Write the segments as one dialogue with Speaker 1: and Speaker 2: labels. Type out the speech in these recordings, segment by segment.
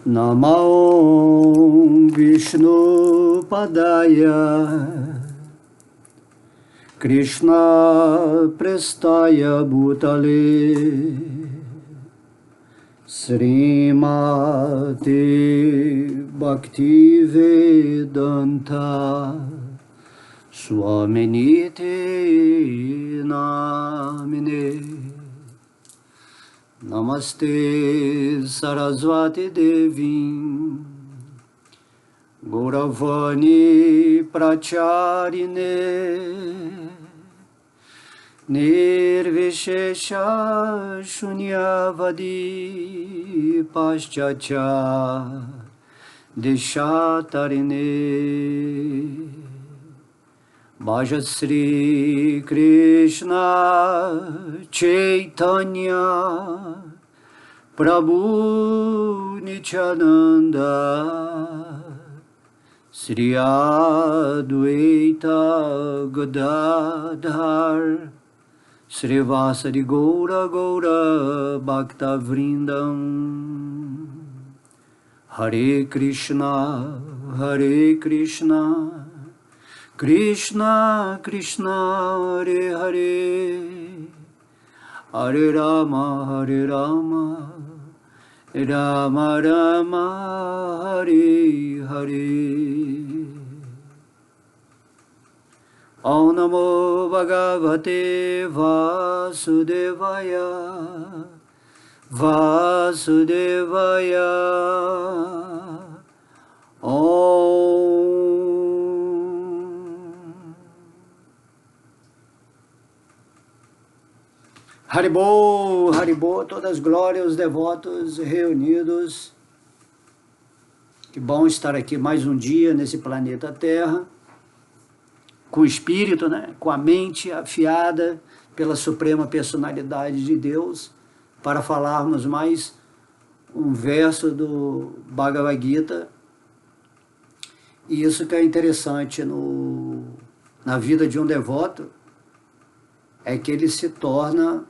Speaker 1: Namo Vishnu Padaya Krishna Prestaya Bhutale Srimati Bhakti Vedanta Swaminiti Namine Namaste Saraswati Devi Gauravani Pracharine Nirvishesha Shunyavadi Paschatya Deshatarine Bhaja Sri Krishna Chaitanya Prabhu Nityananda Sri Advaita Gadadhar Srivasadi Gaura Gaura Bhakta Vrindam Hare Krishna Krishna Krishna Hare Hare Hare Rama Rama Rama Hare Hare Om Namo Bhagavate Vasudevaya Om Haribol, Haribol, todas as glórias, os devotos reunidos. Que bom estar aqui mais um dia nesse planeta Terra, com o espírito, né? Com a mente afiada pela Suprema Personalidade de Deus, para falarmos mais um verso do Bhagavad Gita. E isso que é interessante na vida de um devoto, é que ele se torna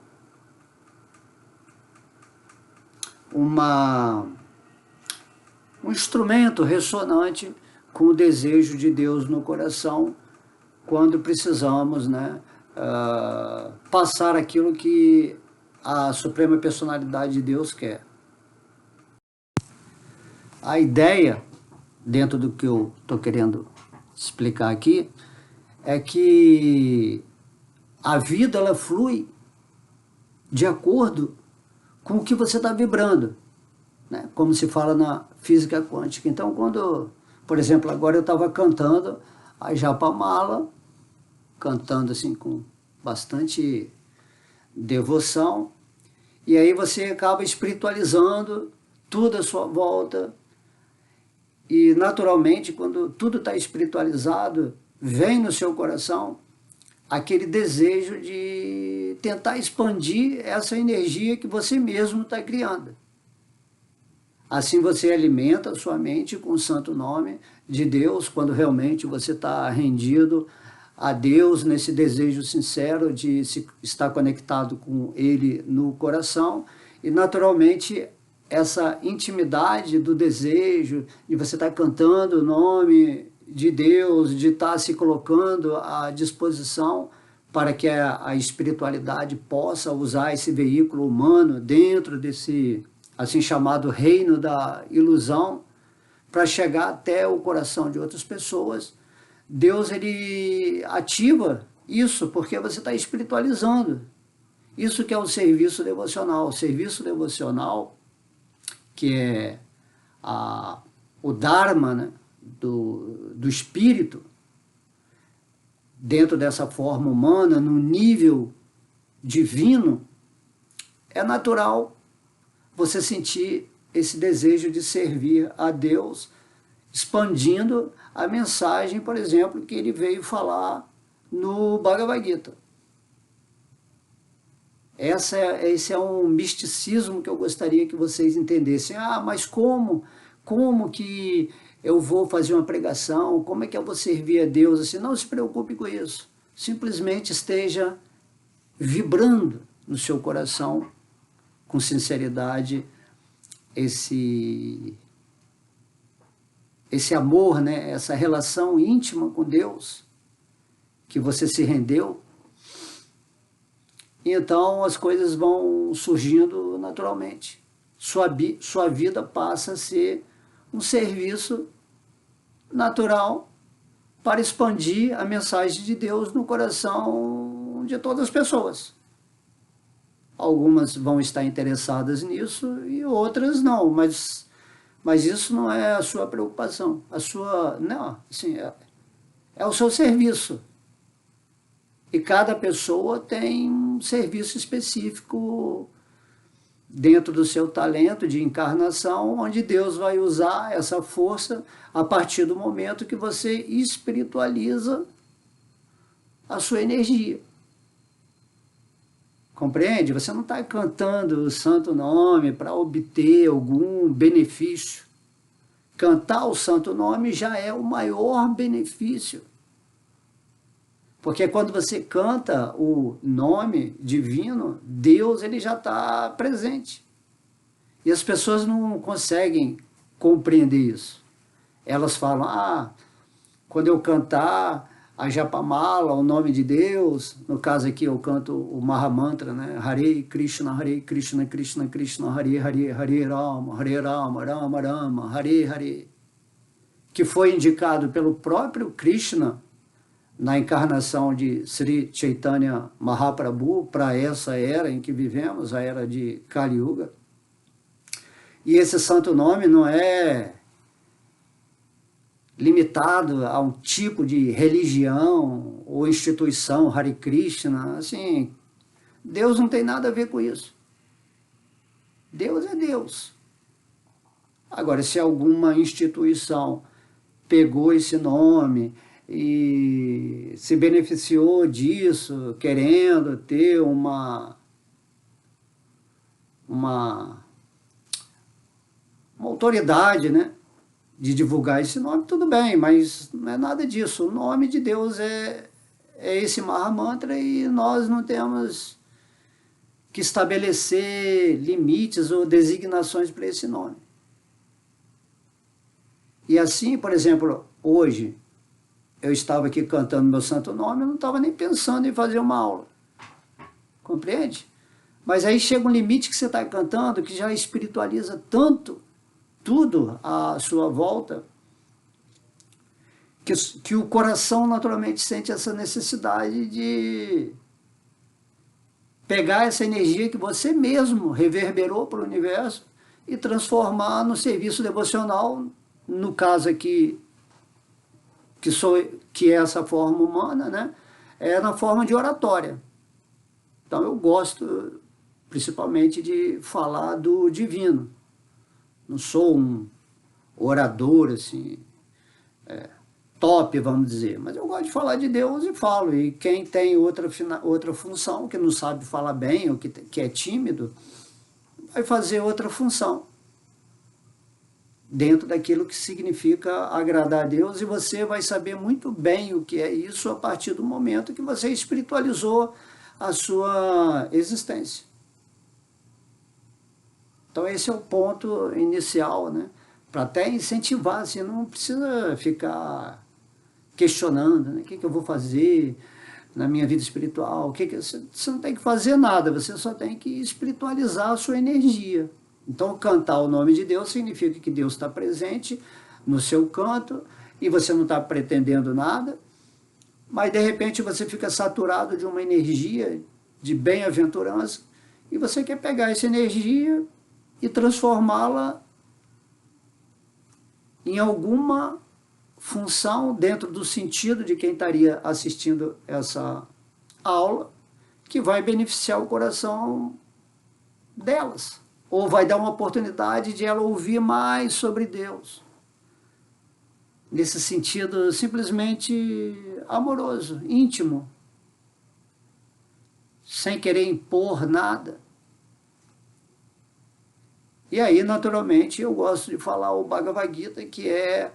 Speaker 1: um instrumento ressonante com o desejo de Deus no coração, quando precisamos, né, passar aquilo que a Suprema Personalidade de Deus quer. A ideia, dentro do que eu estou querendo explicar aqui, é que a vida ela flui de acordo com o que você está vibrando, né? Como se fala na física quântica. Então, quando, por exemplo, agora eu estava cantando a Japamala, cantando assim com bastante devoção, e aí você acaba espiritualizando tudo à sua volta, e naturalmente, quando tudo está espiritualizado, vem no seu coração aquele desejo de tentar expandir essa energia que você mesmo está criando. Assim você alimenta a sua mente com o santo nome de Deus, quando realmente você está rendido a Deus nesse desejo sincero de estar conectado com Ele no coração. E naturalmente essa intimidade do desejo de você estar cantando o nome de Deus, de estar se colocando à disposição para que a espiritualidade possa usar esse veículo humano dentro desse assim chamado reino da ilusão, para chegar até o coração de outras pessoas. Deus ele ativa isso porque você está espiritualizando. Isso que é o serviço devocional. O serviço devocional, que é o Dharma, né, do espírito, dentro dessa forma humana, no nível divino, é natural você sentir esse desejo de servir a Deus, expandindo a mensagem, por exemplo, que ele veio falar no Bhagavad Gita. Esse é um misticismo que eu gostaria que vocês entendessem. Mas como que eu vou fazer uma pregação? Como é que eu vou servir a Deus? Assim, não se preocupe com isso. Simplesmente esteja vibrando no seu coração, com sinceridade, esse esse amor, né, essa relação íntima com Deus, que você se rendeu, então as coisas vão surgindo naturalmente. Sua vida passa a ser um serviço natural para expandir a mensagem de Deus no coração de todas as pessoas. Algumas vão estar interessadas nisso e outras não, mas isso não é a sua preocupação. Não, assim, é o seu serviço. E cada pessoa tem um serviço específico dentro do seu talento de encarnação, onde Deus vai usar essa força a partir do momento que você espiritualiza a sua energia. Compreende? Você não está cantando o santo nome para obter algum benefício. Cantar o santo nome já é o maior benefício. Porque quando você canta o nome divino, Deus ele já está presente. E as pessoas não conseguem compreender isso. Elas falam, quando eu cantar a Japamala, o nome de Deus, no caso aqui eu canto o Mahamantra, né? Hare Krishna, Krishna Krishna, Hare Hare, Hare Rama, Rama Rama, Hare Hare, que foi indicado pelo próprio Krishna na encarnação de Sri Chaitanya Mahaprabhu para essa era em que vivemos, a era de Kali Yuga. E esse santo nome não é limitado a um tipo de religião ou instituição, Hare Krishna, assim, Deus não tem nada a ver com isso. Deus é Deus. Agora, se alguma instituição pegou esse nome e se beneficiou disso, querendo ter uma autoridade, né, de divulgar esse nome, tudo bem, mas não é nada disso. O nome de Deus é esse Mahamantra e nós não temos que estabelecer limites ou designações para esse nome. E assim, por exemplo, hoje, eu estava aqui cantando meu santo nome, eu não estava nem pensando em fazer uma aula. Compreende? Mas aí chega um limite que você está cantando, que já espiritualiza tanto tudo à sua volta, que o coração naturalmente sente essa necessidade de pegar essa energia que você mesmo reverberou para o universo e transformar no serviço devocional, no caso aqui, que é essa forma humana, né? É na forma de oratória. Então eu gosto principalmente de falar do divino. Não sou um orador assim, top, vamos dizer, mas eu gosto de falar de Deus e falo. E quem tem outra função, que não sabe falar bem ou que é tímido, vai fazer outra função dentro daquilo que significa agradar a Deus, e você vai saber muito bem o que é isso a partir do momento que você espiritualizou a sua existência. Então esse é o ponto inicial, né? Para até incentivar, assim, não precisa ficar questionando, né? O que eu vou fazer na minha vida espiritual, você não tem que fazer nada, você só tem que espiritualizar a sua energia. Então cantar o nome de Deus significa que Deus está presente no seu canto e você não está pretendendo nada, mas de repente você fica saturado de uma energia de bem-aventurança e você quer pegar essa energia e transformá-la em alguma função dentro do sentido de quem estaria assistindo essa aula, que vai beneficiar o coração delas, ou vai dar uma oportunidade de ela ouvir mais sobre Deus, nesse sentido simplesmente amoroso, íntimo, sem querer impor nada. E aí, naturalmente, eu gosto de falar o Bhagavad Gita, que é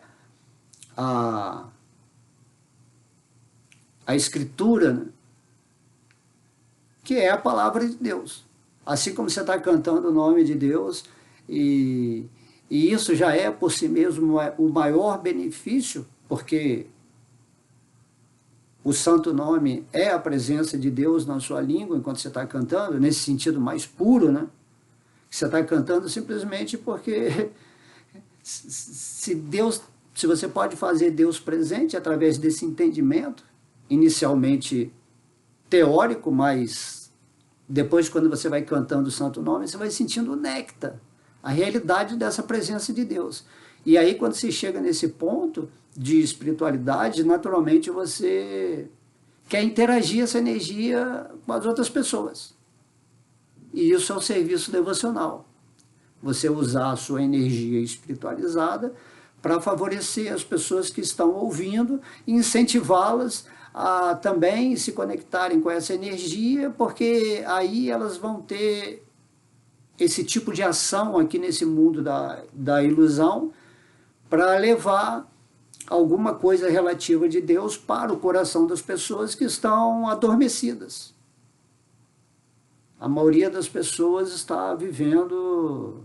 Speaker 1: a escritura, né? Que é a palavra de Deus. Assim como você está cantando o nome de Deus e E isso já é por si mesmo o maior benefício, porque o santo nome é a presença de Deus na sua língua enquanto você está cantando, nesse sentido mais puro, né? Você está cantando simplesmente porque se Deus, se você pode fazer Deus presente através desse entendimento, inicialmente teórico, mas depois, quando você vai cantando o santo nome, você vai sentindo o néctar, a realidade dessa presença de Deus. E aí, quando se chega nesse ponto de espiritualidade, naturalmente você quer interagir essa energia com as outras pessoas. E isso é o serviço devocional. Você usar a sua energia espiritualizada para favorecer as pessoas que estão ouvindo e incentivá-las a também se conectarem com essa energia, porque aí elas vão ter esse tipo de ação aqui nesse mundo da ilusão para levar alguma coisa relativa de Deus para o coração das pessoas que estão adormecidas. A maioria das pessoas está vivendo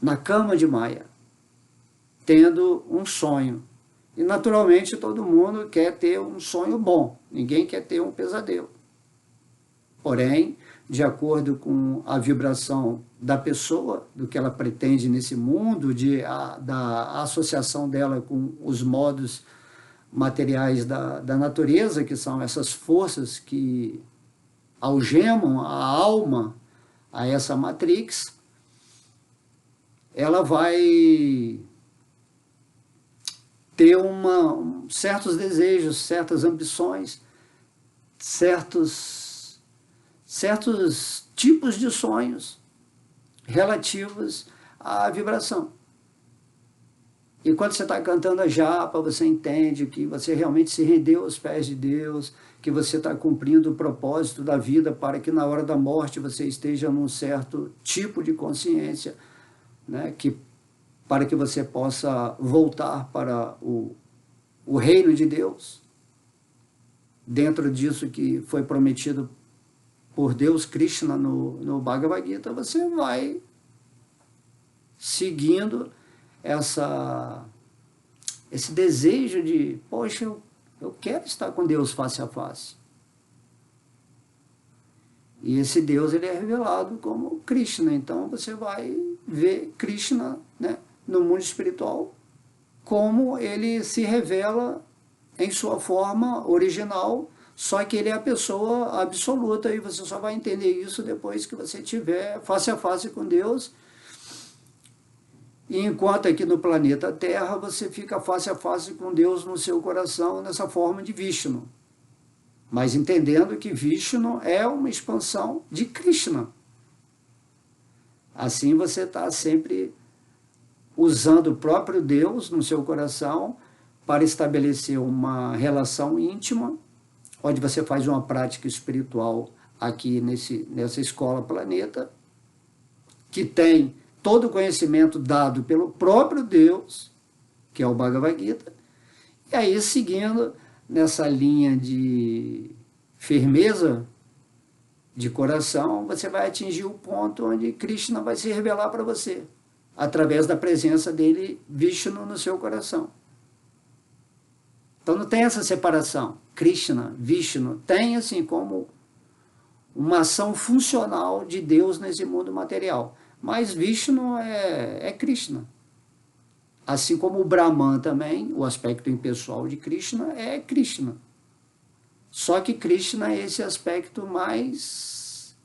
Speaker 1: na cama de Maia, tendo um sonho. E naturalmente todo mundo quer ter um sonho bom, ninguém quer ter um pesadelo. Porém, de acordo com a vibração da pessoa, do que ela pretende nesse mundo, da associação dela com os modos materiais da natureza, que são essas forças que algemam a alma a essa matrix, ela vai ter certos desejos, certas ambições, certos tipos de sonhos relativos à vibração. E quando você está cantando a japa, você entende que você realmente se rendeu aos pés de Deus, que você está cumprindo o propósito da vida para que na hora da morte você esteja num certo tipo de consciência, né, para que você possa voltar para o reino de Deus, dentro disso que foi prometido por Deus, Krishna, no Bhagavad Gita, você vai seguindo esse desejo de, poxa, eu quero estar com Deus face a face. E esse Deus ele é revelado como Krishna. Então você vai ver Krishna, né, no mundo espiritual, como ele se revela em sua forma original, só que ele é a pessoa absoluta, e você só vai entender isso depois que você estiver face a face com Deus. E enquanto aqui no planeta Terra você fica face a face com Deus no seu coração, nessa forma de Vishnu. Mas entendendo que Vishnu é uma expansão de Krishna. Assim você está sempre usando o próprio Deus no seu coração para estabelecer uma relação íntima, onde você faz uma prática espiritual aqui nessa escola planeta, que tem todo o conhecimento dado pelo próprio Deus, que é o Bhagavad Gita, e aí seguindo nessa linha de firmeza de coração, você vai atingir o ponto onde Krishna vai se revelar para você, através da presença dele, Vishnu, no seu coração. Então não tem essa separação, Krishna, Vishnu, tem assim como uma ação funcional de Deus nesse mundo material. Mas Vishnu é Krishna. Assim como o Brahman também, o aspecto impessoal de Krishna é Krishna. Só que Krishna é esse aspecto mais,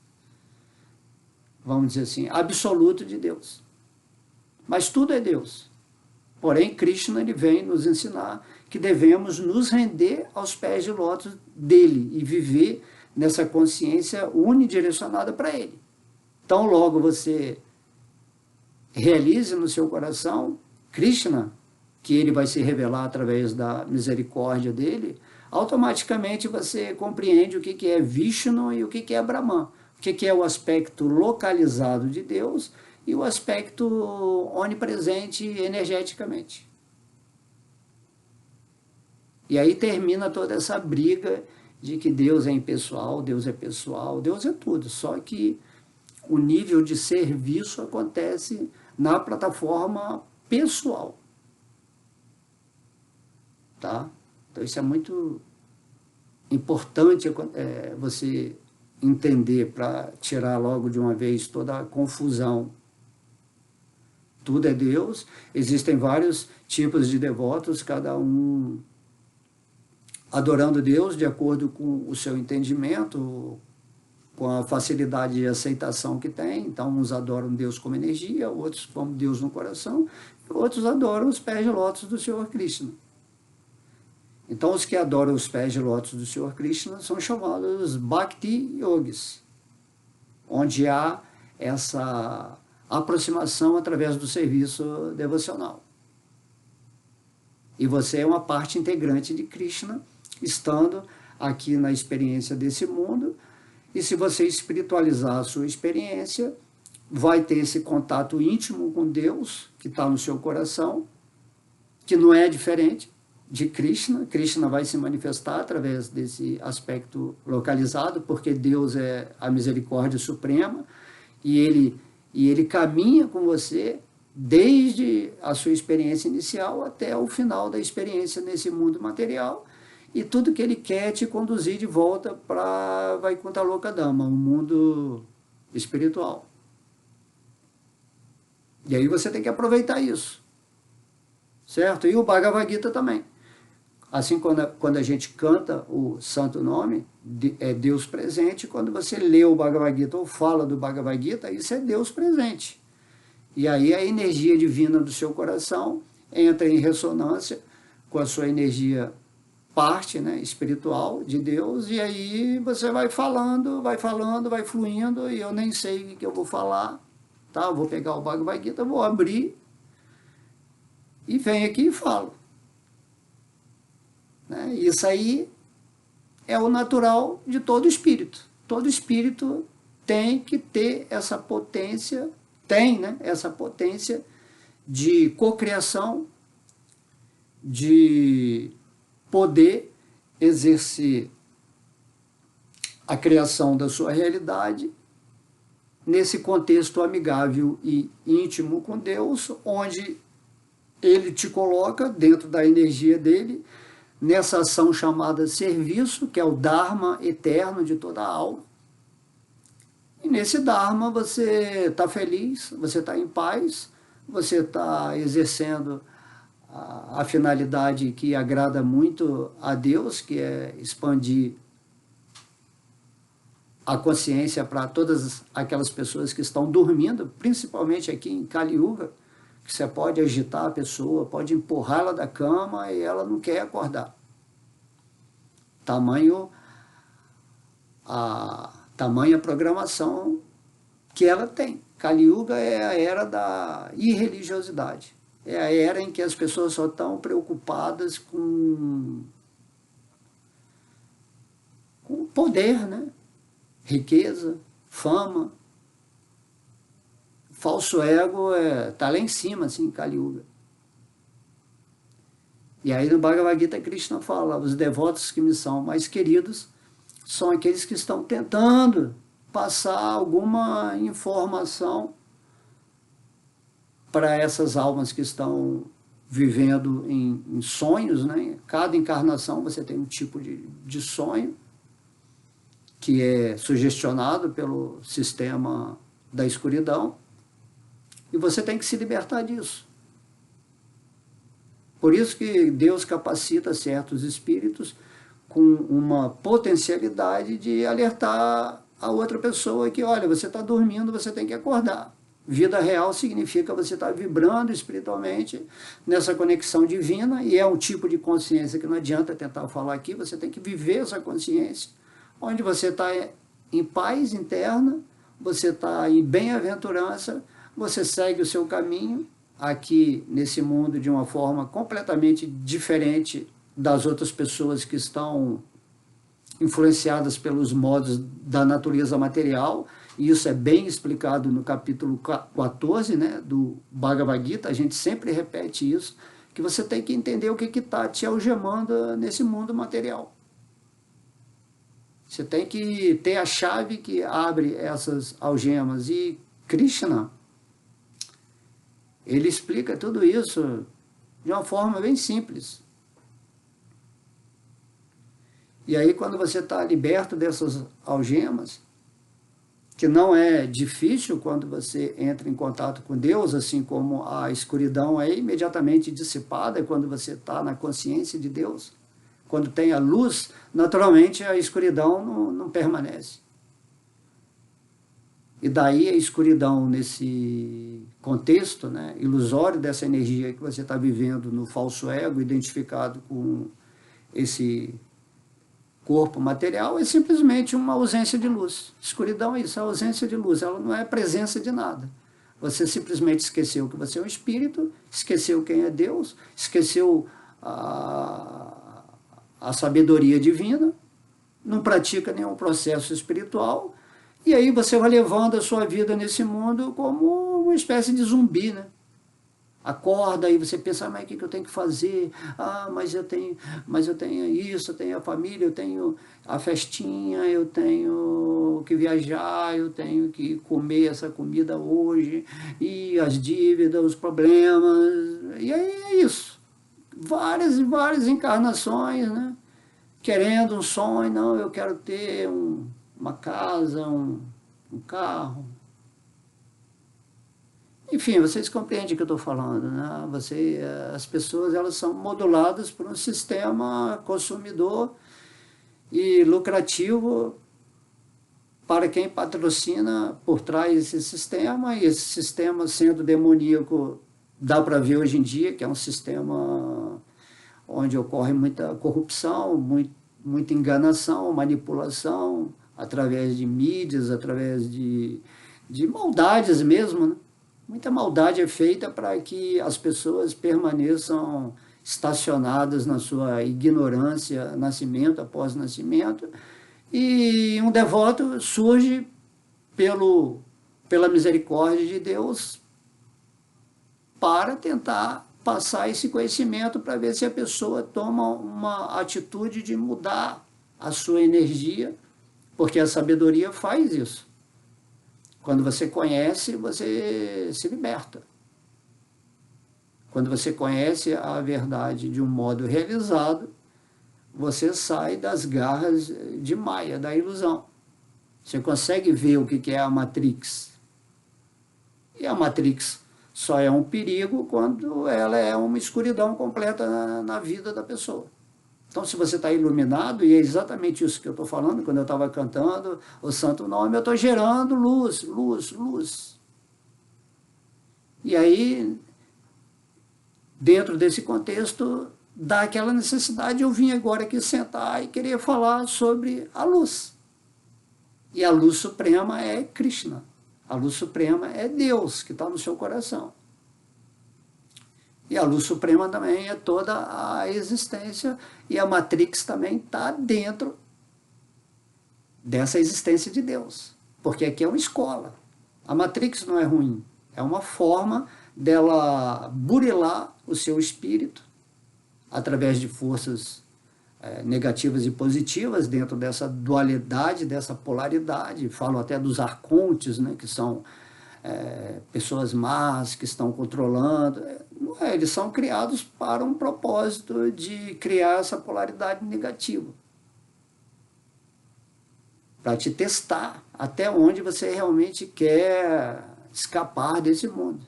Speaker 1: vamos dizer assim, absoluto de Deus. Mas tudo é Deus. Porém, Krishna ele vem nos ensinar que devemos nos render aos pés de lótus dele e viver nessa consciência unidirecionada para ele. Então, logo você realize no seu coração Krishna, que ele vai se revelar através da misericórdia dele, automaticamente você compreende o que é Vishnu e o que é Brahman, o que é o aspecto localizado de Deus e o aspecto onipresente energeticamente. E aí termina toda essa briga de que Deus é impessoal, Deus é pessoal, Deus é tudo, só que o nível de serviço acontece na plataforma pessoal, tá? Então isso é muito importante você entender para tirar logo de uma vez toda a confusão. Tudo é Deus, existem vários tipos de devotos, cada um adorando Deus de acordo com o seu entendimento, com a facilidade de aceitação que tem. Então, uns adoram Deus como energia, outros como Deus no coração, e outros adoram os pés de lótus do Senhor Krishna. Então, os que adoram os pés de lótus do Senhor Krishna são chamados Bhakti Yogis, onde há essa aproximação através do serviço devocional. E você é uma parte integrante de Krishna, estando aqui na experiência desse mundo, e se você espiritualizar a sua experiência, vai ter esse contato íntimo com Deus, que está no seu coração, que não é diferente de Krishna. Krishna vai se manifestar através desse aspecto localizado, porque Deus é a misericórdia suprema, e ele caminha com você desde a sua experiência inicial até o final da experiência nesse mundo material, e tudo que ele quer é te conduzir de volta para Vaikuntha Lokadama, o mundo espiritual. E aí você tem que aproveitar isso, certo? E o Bhagavad Gita também. Assim, quando a gente canta o santo nome, é Deus presente. Quando você lê o Bhagavad Gita ou fala do Bhagavad Gita, isso é Deus presente. E aí a energia divina do seu coração entra em ressonância com a sua energia parte, né, espiritual de Deus, e aí você vai falando, vai fluindo, e eu nem sei o que eu vou falar, tá? Eu vou pegar o Bhagavad Gita, vou abrir, e venho aqui e falo. Né? Isso aí é o natural de todo espírito. Todo espírito tem que ter essa potência, né, essa potência de cocriação, de poder exercer a criação da sua realidade nesse contexto amigável e íntimo com Deus, onde ele te coloca dentro da energia dele, nessa ação chamada serviço, que é o Dharma eterno de toda a alma. E nesse Dharma você está feliz, você está em paz, você está exercendo a finalidade que agrada muito a Deus, que é expandir a consciência para todas aquelas pessoas que estão dormindo, principalmente aqui em Kali Yuga, que você pode agitar a pessoa, pode empurrá-la da cama e ela não quer acordar. Tamanha programação que ela tem. Kali Yuga é a era da irreligiosidade. É a era em que as pessoas só estão preocupadas com poder, né? Riqueza, fama. Falso ego está lá em cima, assim, em Kali Yuga. E aí no Bhagavad Gita, Krishna fala, os devotos que me são mais queridos são aqueles que estão tentando passar alguma informação para essas almas que estão vivendo em sonhos, né? Cada encarnação você tem um tipo de sonho que é sugestionado pelo sistema da escuridão, e você tem que se libertar disso. Por isso que Deus capacita certos espíritos com uma potencialidade de alertar a outra pessoa que, olha, você está dormindo, você tem que acordar. Vida real significa você estar vibrando espiritualmente nessa conexão divina, e é um tipo de consciência que não adianta tentar falar aqui, você tem que viver essa consciência, onde você está em paz interna, você está em bem-aventurança, você segue o seu caminho aqui nesse mundo de uma forma completamente diferente das outras pessoas que estão influenciadas pelos modos da natureza material. E isso é bem explicado no capítulo 14, né, do Bhagavad Gita. A gente sempre repete isso, que você tem que entender o que está te algemando nesse mundo material. Você tem que ter a chave que abre essas algemas. E Krishna, ele explica tudo isso de uma forma bem simples. E aí, quando você está liberto dessas algemas, que não é difícil quando você entra em contato com Deus, assim como a escuridão é imediatamente dissipada quando você está na consciência de Deus. Quando tem a luz, naturalmente a escuridão não permanece. E daí a escuridão nesse contexto, né, ilusório dessa energia que você está vivendo no falso ego, identificado com esse corpo material, é simplesmente uma ausência de luz. Escuridão é isso, a ausência de luz, ela não é presença de nada. Você simplesmente esqueceu que você é um espírito, esqueceu quem é Deus, esqueceu a sabedoria divina, não pratica nenhum processo espiritual, e aí você vai levando a sua vida nesse mundo como uma espécie de zumbi, né? Acorda e você pensa, mas o que eu tenho que fazer? Mas eu tenho isso, eu tenho a família, eu tenho a festinha, eu tenho que viajar, eu tenho que comer essa comida hoje, e as dívidas, os problemas, e aí é isso. Várias e várias encarnações, né? Querendo um sonho, não, eu quero ter uma casa, um carro. Enfim, vocês compreendem o que eu estou falando, né? As pessoas, elas são moduladas por um sistema consumidor e lucrativo para quem patrocina por trás desse sistema, e esse sistema, sendo demoníaco, dá para ver hoje em dia que é um sistema onde ocorre muita corrupção, muita enganação, manipulação, através de mídias, através de maldades mesmo, né? Muita maldade é feita para que as pessoas permaneçam estacionadas na sua ignorância, nascimento após nascimento, e um devoto surge pela misericórdia de Deus para tentar passar esse conhecimento para ver se a pessoa toma uma atitude de mudar a sua energia, porque a sabedoria faz isso. Quando você conhece, você se liberta. Quando você conhece a verdade de um modo realizado, você sai das garras de Maia, da ilusão. Você consegue ver o que é a Matrix. E a Matrix só é um perigo quando ela é uma escuridão completa na vida da pessoa. Então, se você está iluminado, e é exatamente isso que eu estou falando, quando eu estava cantando o Santo Nome, eu estou gerando luz, luz, luz. E aí, dentro desse contexto, dá aquela necessidade de eu vir agora aqui sentar e querer falar sobre a luz. E a luz suprema é Krishna. A luz suprema é Deus, que está no seu coração. E a luz suprema também é toda a existência, e a Matrix também está dentro dessa existência de Deus. Porque aqui é uma escola. A Matrix não é ruim, é uma forma dela burilar o seu espírito através de forças negativas e positivas dentro dessa dualidade, dessa polaridade. Falo até dos arcontes, né, que são pessoas más que estão controlando. Não é, eles são criados para um propósito de criar essa polaridade negativa, para te testar até onde você realmente quer escapar desse mundo.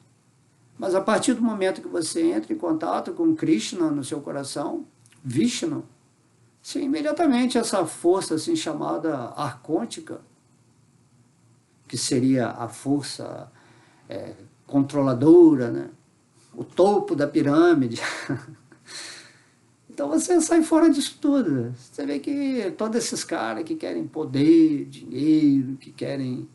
Speaker 1: Mas a partir do momento que você entra em contato com Krishna no seu coração, Vishnu, sim, imediatamente essa força assim chamada arcôntica, que seria a força controladora, né? O topo da pirâmide. Então você sai fora disso tudo. Você vê que todos esses caras que querem poder, dinheiro, que querem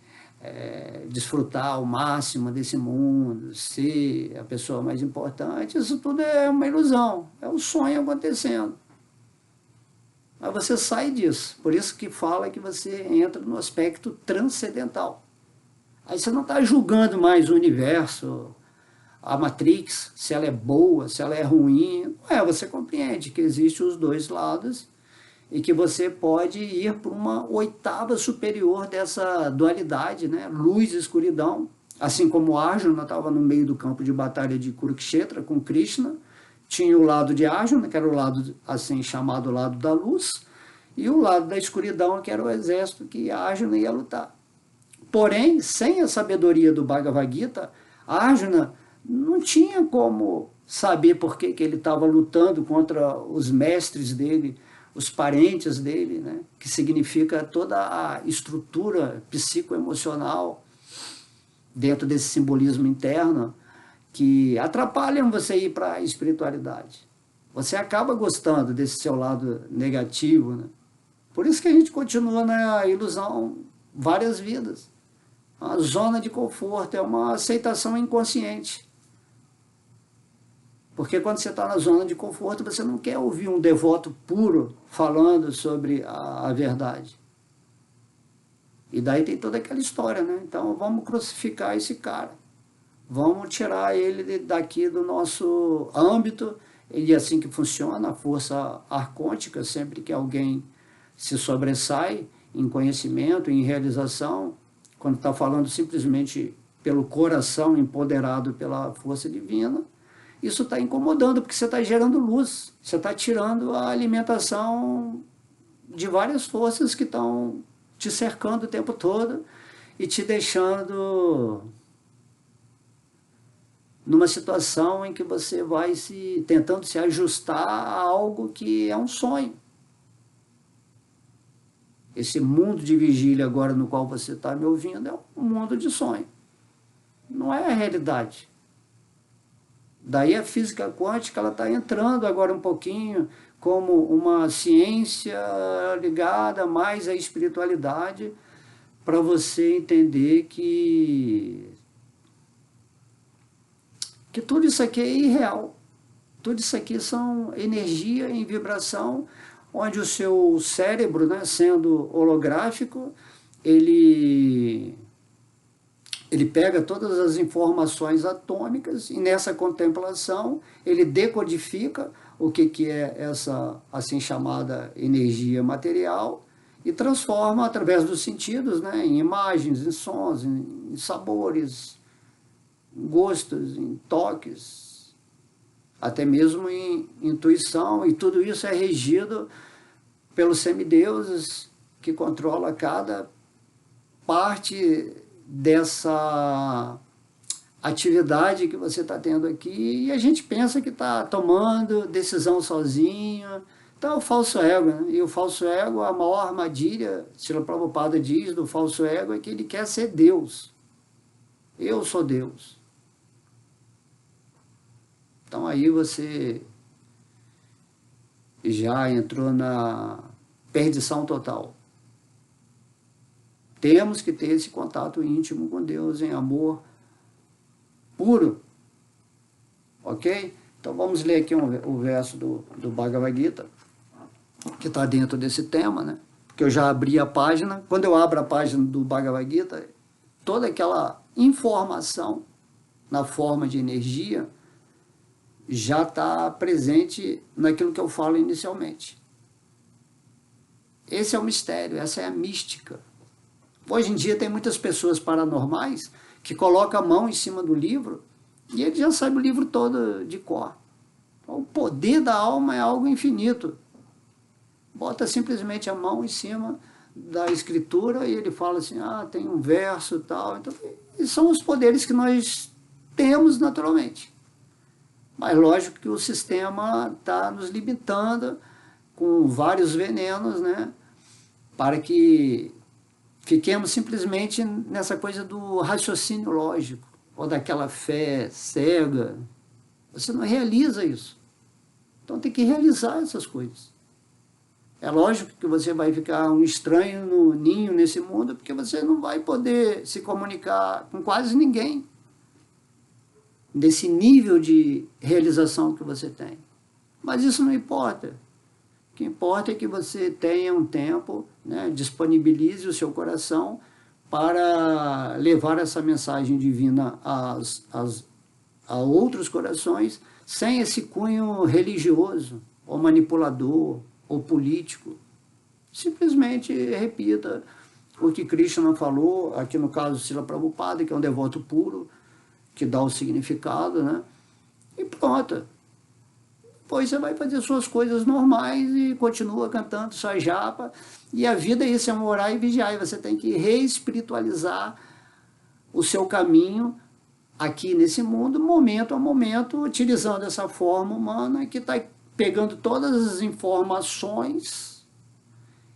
Speaker 1: desfrutar ao máximo desse mundo, ser a pessoa mais importante, isso tudo é uma ilusão, é um sonho acontecendo. Mas você sai disso, por isso que fala que você entra no aspecto transcendental. Aí você não está julgando mais o universo, a Matrix, se ela é boa, se ela é ruim. Você compreende que existem os dois lados e que você pode ir para uma oitava superior dessa dualidade, né? Luz e escuridão, assim como Arjuna estava no meio do campo de batalha de Kurukshetra com Krishna, tinha o lado de Arjuna, que era o lado assim chamado lado da luz, e o lado da escuridão, que era o exército que Arjuna ia lutar. Porém, sem a sabedoria do Bhagavad Gita, Arjuna não tinha como saber por que ele estava lutando contra os mestres dele, os parentes dele, né? Que significa toda a estrutura psicoemocional dentro desse simbolismo interno que atrapalham você ir para a espiritualidade. Você acaba gostando desse seu lado negativo, né? Por isso que a gente continua na ilusão várias vidas. A zona de conforto é uma aceitação inconsciente. Porque quando você está na zona de conforto, você não quer ouvir um devoto puro falando sobre a verdade. E daí tem toda aquela história, né? Então vamos crucificar esse cara. Vamos tirar ele daqui do nosso âmbito. E é assim que funciona a força arcôntica, sempre que alguém se sobressai em conhecimento, em realização, quando está falando simplesmente pelo coração empoderado pela força divina, isso está incomodando, porque você está gerando luz, você está tirando a alimentação de várias forças que estão te cercando o tempo todo e te deixando numa situação em que você vai tentando se ajustar a algo que é um sonho. Esse mundo de vigília agora no qual você está me ouvindo é um mundo de sonho. Não é a realidade. Daí a física quântica está entrando agora um pouquinho como uma ciência ligada mais à espiritualidade, para você entender que tudo isso aqui é irreal. Tudo isso aqui são energia em vibração, onde o seu cérebro, né, sendo holográfico, ele pega todas as informações atômicas e nessa contemplação ele decodifica o que é essa assim chamada energia material e transforma através dos sentidos, né, em imagens, em sons, em sabores, em gostos, em toques, até mesmo em intuição, e tudo isso é regido pelos semideuses que controla cada parte dessa atividade que você está tendo aqui, e a gente pensa que está tomando decisão sozinho. Então é o falso ego, né? E o falso ego, a maior armadilha, Srila Prabhupada diz do falso ego, é que ele quer ser Deus. Eu sou Deus. Então aí você já entrou na perdição total. Temos que ter esse contato íntimo com Deus em amor puro. Ok? Então vamos ler aqui o verso do Bhagavad Gita, que está dentro desse tema, né? Porque eu já abri a página. Quando eu abro a página do Bhagavad Gita, toda aquela informação na forma de energia já está presente naquilo que eu falo inicialmente. Esse é o mistério, essa é a mística. Hoje em dia tem muitas pessoas paranormais que colocam a mão em cima do livro e ele já sabe o livro todo de cor. O poder da alma é algo infinito. Bota simplesmente a mão em cima da escritura e ele fala assim, tem um verso e tal. Então, e são os poderes que nós temos naturalmente. Mas lógico que o sistema está nos limitando com vários venenos, né, para que fiquemos simplesmente nessa coisa do raciocínio lógico, ou daquela fé cega. Você não realiza isso. Então tem que realizar essas coisas. É lógico que você vai ficar um estranho no ninho nesse mundo, porque você não vai poder se comunicar com quase ninguém desse nível de realização que você tem. Mas isso não importa. O que importa é que você tenha um tempo, né, disponibilize o seu coração para levar essa mensagem divina a outros corações, sem esse cunho religioso, ou manipulador, ou político. simplesmente repita o que Krishna falou, aqui no caso Srila Prabhupada, que é um devoto puro, que dá o significado, né? E pronto. Depois você vai fazer suas coisas normais e continua cantando sua japa. E a vida é isso, é um orar e vigiar. E você tem que reespiritualizar o seu caminho aqui nesse mundo, momento a momento, utilizando essa forma humana que está pegando todas as informações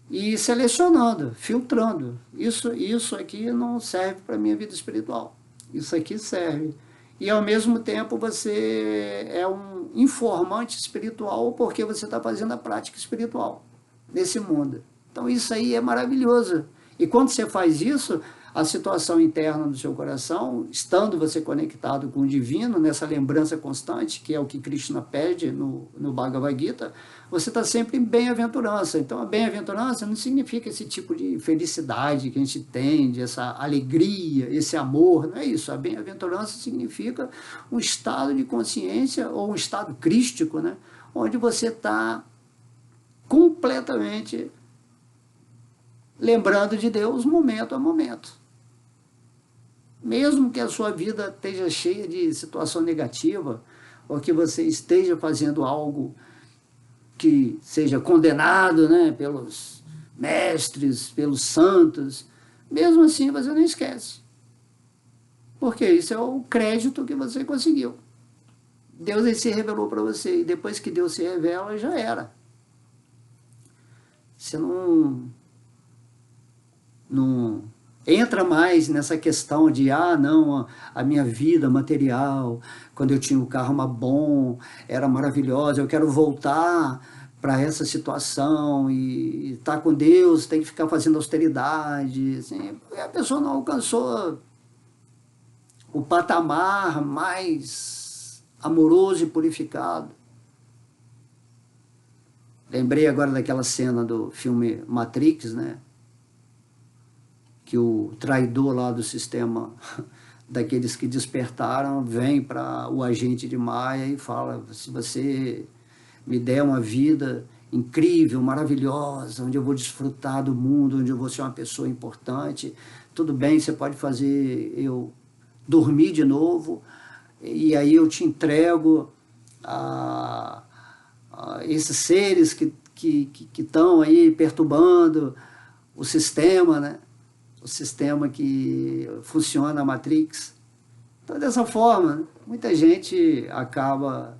Speaker 1: e selecionando, filtrando. Isso aqui não serve para a minha vida espiritual. Isso aqui serve. E ao mesmo tempo você é um informante espiritual porque você está fazendo a prática espiritual nesse mundo. Então isso aí é maravilhoso. E quando você faz isso, a situação interna do seu coração, estando você conectado com o divino, nessa lembrança constante, que é o que Krishna pede no Bhagavad Gita, você está sempre em bem-aventurança. Então a bem-aventurança não significa esse tipo de felicidade que a gente tem, essa alegria, esse amor, não é isso. A bem-aventurança significa um estado de consciência, ou um estado crístico, né? Onde você está completamente lembrando de Deus momento a momento. Mesmo que a sua vida esteja cheia de situação negativa, ou que você esteja fazendo algo que seja condenado, né, pelos mestres, pelos santos, mesmo assim você não esquece. Porque isso é o crédito que você conseguiu. Deus ele se revelou para você, e depois que Deus se revela, já era. Você não entra mais nessa questão de, não, a minha vida material, quando eu tinha o karma bom, era maravilhosa, eu quero voltar para essa situação e estar com Deus, tem que ficar fazendo austeridade, assim, porque a pessoa não alcançou o patamar mais amoroso e purificado. Lembrei agora daquela cena do filme Matrix, né? Que o traidor lá do sistema, daqueles que despertaram, vem para o agente de Maya e fala: se você me der uma vida incrível, maravilhosa, onde eu vou desfrutar do mundo, onde eu vou ser uma pessoa importante, tudo bem, você pode fazer eu dormir de novo, e aí eu te entrego a esses seres que estão aí perturbando o sistema, né? O sistema que funciona a Matrix. Então, dessa forma, muita gente acaba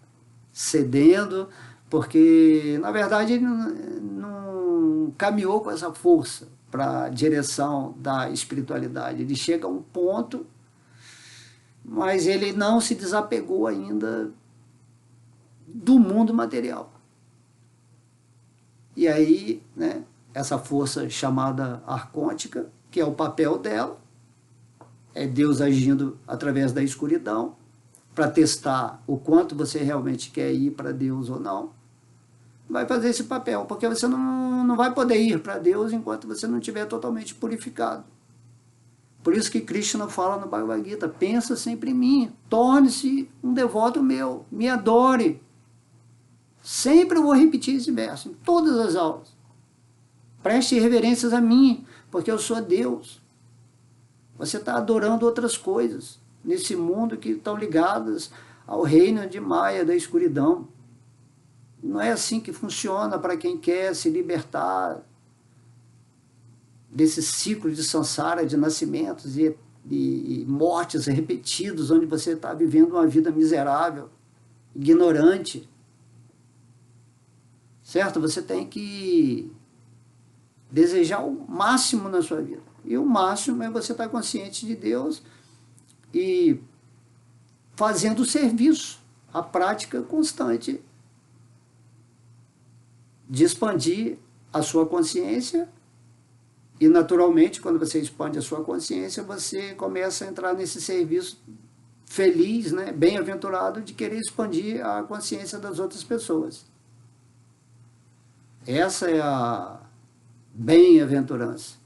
Speaker 1: cedendo, porque, na verdade, ele não caminhou com essa força para a direção da espiritualidade. Ele chega a um ponto, mas ele não se desapegou ainda do mundo material. E aí, né, essa força chamada arcôntica, que é o papel dela, é Deus agindo através da escuridão, para testar o quanto você realmente quer ir para Deus ou não, vai fazer esse papel, porque você não vai poder ir para Deus enquanto você não estiver totalmente purificado. Por isso que Krishna fala no Bhagavad Gita: pensa sempre em mim, torne-se um devoto meu, me adore. Sempre eu vou repetir esse verso, em todas as aulas. Preste reverências a mim, porque eu sou Deus. Você está adorando outras coisas nesse mundo que estão ligadas ao reino de Maya, da escuridão. Não é assim que funciona para quem quer se libertar desse ciclo de samsara, de nascimentos e mortes repetidos, onde você está vivendo uma vida miserável, ignorante. Certo? Você tem que desejar o máximo na sua vida. E o máximo é você estar consciente de Deus e fazendo o serviço, a prática constante de expandir a sua consciência. E, naturalmente, quando você expande a sua consciência, você começa a entrar nesse serviço feliz, né, bem-aventurado, de querer expandir a consciência das outras pessoas. Essa é a bem-aventurança.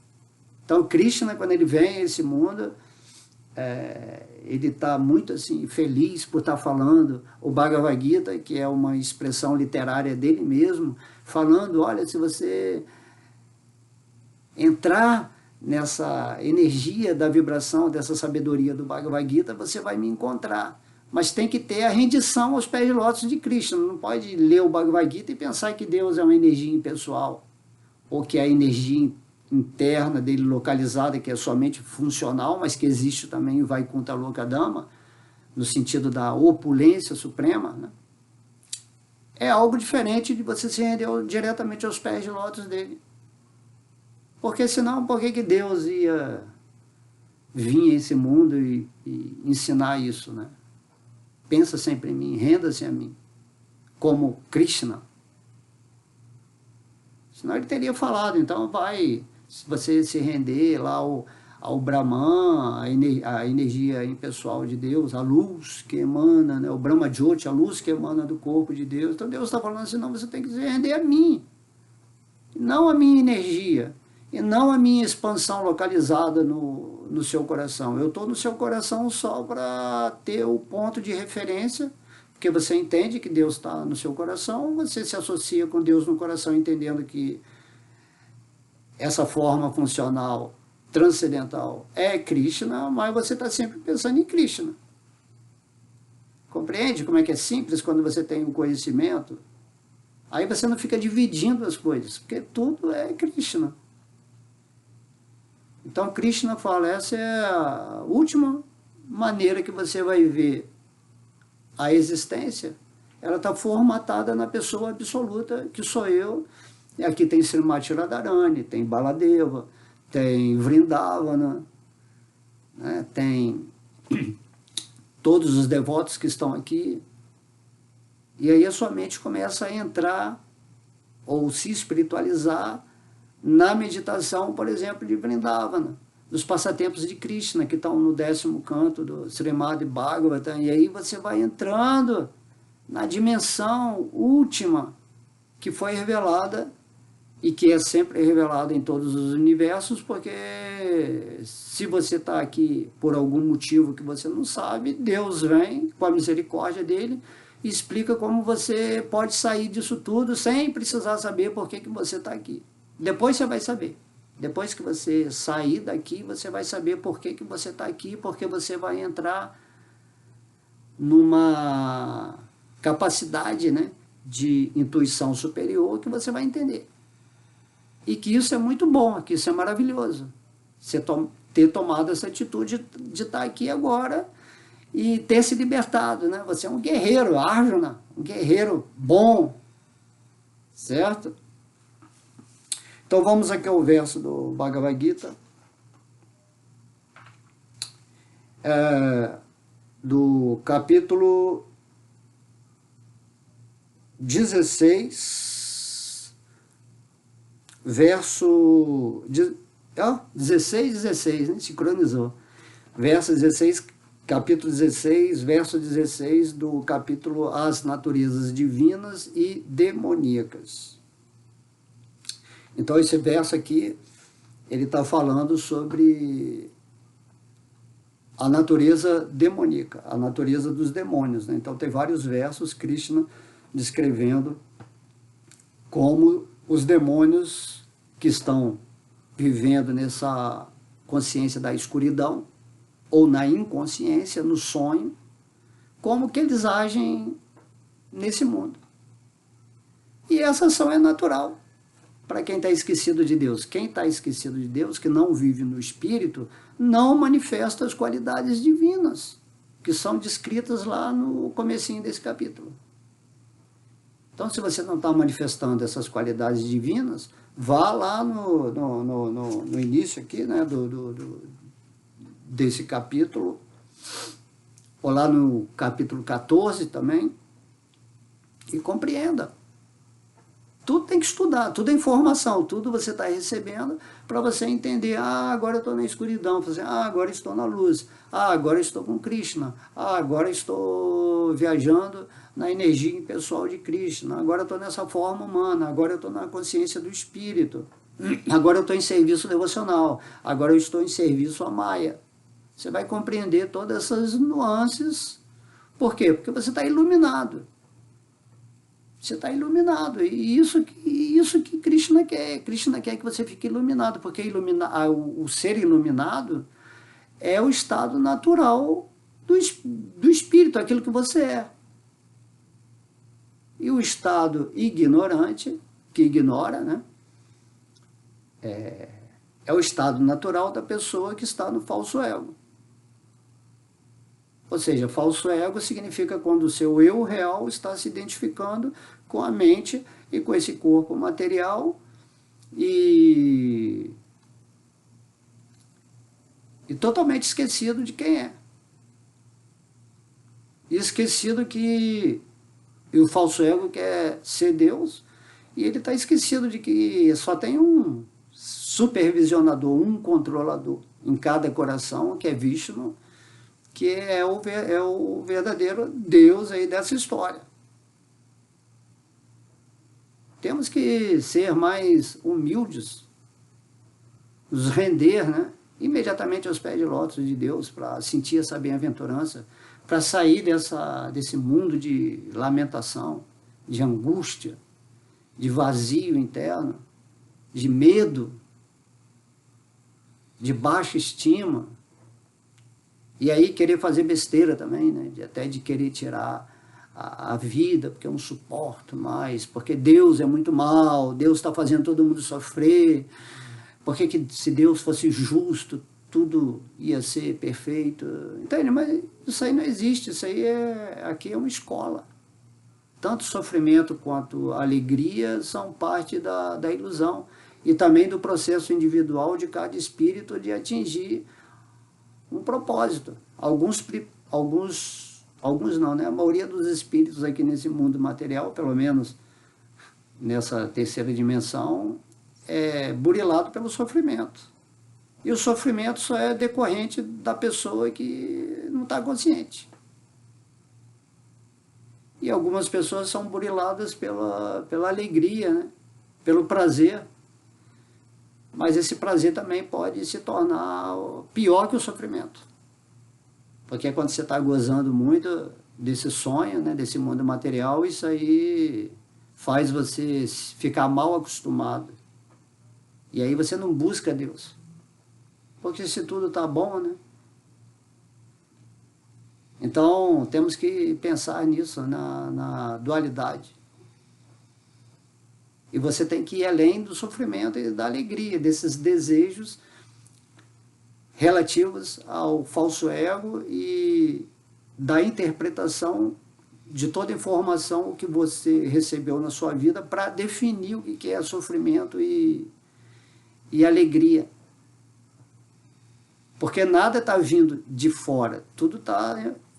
Speaker 1: Então, Krishna, quando ele vem a esse mundo, ele está muito assim, feliz por estar falando o Bhagavad Gita, que é uma expressão literária dele mesmo, falando: olha, se você entrar nessa energia da vibração, dessa sabedoria do Bhagavad Gita, você vai me encontrar. Mas tem que ter a rendição aos pés de lótus de Krishna. Não pode ler o Bhagavad Gita e pensar que Deus é uma energia impessoal, ou que a energia interna dele localizada, que é somente funcional, mas que existe também o Vaikuntha Lokadama, no sentido da opulência suprema, né? É algo diferente de você se render diretamente aos pés de lótus dele. Porque senão, por que Deus ia vir a esse mundo e ensinar isso, né? Pensa sempre em mim, renda-se a mim, como Krishna. Senão ele teria falado, então vai, se você se render lá ao Brahman, a energia impessoal de Deus, a luz que emana, né? O Brahma Jyoti, a luz que emana do corpo de Deus. Então Deus está falando assim, não, você tem que se render a mim, não a minha energia, e não a minha expansão localizada no seu coração. Eu estou no seu coração só para ter o ponto de referência, porque você entende que Deus está no seu coração, você se associa com Deus no coração, entendendo que essa forma funcional transcendental é Krishna, mas você está sempre pensando em Krishna. Compreende como é que é simples quando você tem um conhecimento? Aí você não fica dividindo as coisas, porque tudo é Krishna. Então Krishna fala, essa é a última maneira que você vai ver a existência. Ela está formatada na pessoa absoluta, que sou eu. E aqui tem Srimati Radharani, tem Baladeva, tem Vrindavana, né? Tem todos os devotos que estão aqui. E aí a sua mente começa a entrar ou se espiritualizar na meditação, por exemplo, de Vrindavana, dos passatempos de Krishna, que estão no 10º canto do Srimad Bhagavatam, e aí você vai entrando na dimensão última que foi revelada e que é sempre revelada em todos os universos, porque se você está aqui por algum motivo que você não sabe, Deus vem com a misericórdia dele e explica como você pode sair disso tudo sem precisar saber por que você está aqui. Depois você vai saber. Depois que você sair daqui, você vai saber por que você está aqui, porque você vai entrar numa capacidade, né, de intuição superior que você vai entender. E que isso é muito bom, que isso é maravilhoso. Você ter tomado essa atitude de estar aqui agora e ter se libertado, né? Você é um guerreiro, Arjuna, um guerreiro bom, certo? Então vamos aqui ao verso do Bhagavad Gita, do capítulo 16, verso 16, né? Sincronizou. Verso 16, capítulo 16, verso 16 do capítulo As Naturezas Divinas e Demoníacas. Então esse verso aqui, ele está falando sobre a natureza demoníaca, a natureza dos demônios, né? Então tem vários versos, Krishna descrevendo como os demônios que estão vivendo nessa consciência da escuridão, ou na inconsciência, no sonho, como que eles agem nesse mundo. E essa ação é natural para quem está esquecido de Deus. Quem está esquecido de Deus, que não vive no Espírito, não manifesta as qualidades divinas, que são descritas lá no comecinho desse capítulo. Então, se você não está manifestando essas qualidades divinas, vá lá no início aqui, né, desse capítulo, ou lá no capítulo 14 também, e compreenda. Tudo tem que estudar, tudo é informação, tudo você está recebendo para você entender, agora eu estou na escuridão, agora estou na luz, agora estou com Krishna, agora estou viajando na energia impessoal de Krishna, agora estou nessa forma humana, agora eu estou na consciência do Espírito, agora eu estou em serviço devocional, agora eu estou em serviço a Maya. Você vai compreender todas essas nuances. Por quê? Porque você está iluminado. você está iluminado. E isso que Krishna quer. Krishna quer que você fique iluminado, porque o ser iluminado é o estado natural do espírito, aquilo que você é. E o estado ignorante, que ignora, né? É o estado natural da pessoa que está no falso ego. Ou seja, falso ego significa quando o seu eu real está se identificando com a mente e com esse corpo material e totalmente esquecido de quem é. E esquecido que o falso ego quer ser Deus, e ele está esquecido de que só tem um supervisionador, um controlador em cada coração, que é Vishnu, que é o verdadeiro Deus aí dessa história. Temos que ser mais humildes, nos render, né, imediatamente aos pés de lótus de Deus, para sentir essa bem-aventurança, para sair desse mundo de lamentação, de angústia, de vazio interno, de medo, de baixa estima. E aí querer fazer besteira também, né? Até de querer tirar a vida, porque eu não suporto mais, porque Deus é muito mal, Deus está fazendo todo mundo sofrer, porque que se Deus fosse justo, tudo ia ser perfeito. Entende? Mas isso aí não existe, isso aí aqui é uma escola. Tanto sofrimento quanto alegria são parte da ilusão e também do processo individual de cada espírito de atingir um propósito. Alguns não, né? A maioria dos espíritos aqui nesse mundo material, pelo menos nessa terceira dimensão, é burilado pelo sofrimento. E o sofrimento só é decorrente da pessoa que não está consciente. E algumas pessoas são buriladas pela alegria, né? Pelo prazer. Mas esse prazer também pode se tornar pior que o sofrimento. Porque quando você está gozando muito desse sonho, né, desse mundo material, isso aí faz você ficar mal acostumado. E aí você não busca Deus. Porque se tudo está bom, né? Então, temos que pensar nisso, na dualidade. E você tem que ir além do sofrimento e da alegria, desses desejos relativos ao falso ego e da interpretação de toda a informação que você recebeu na sua vida para definir o que é sofrimento e alegria. Porque nada está vindo de fora, tudo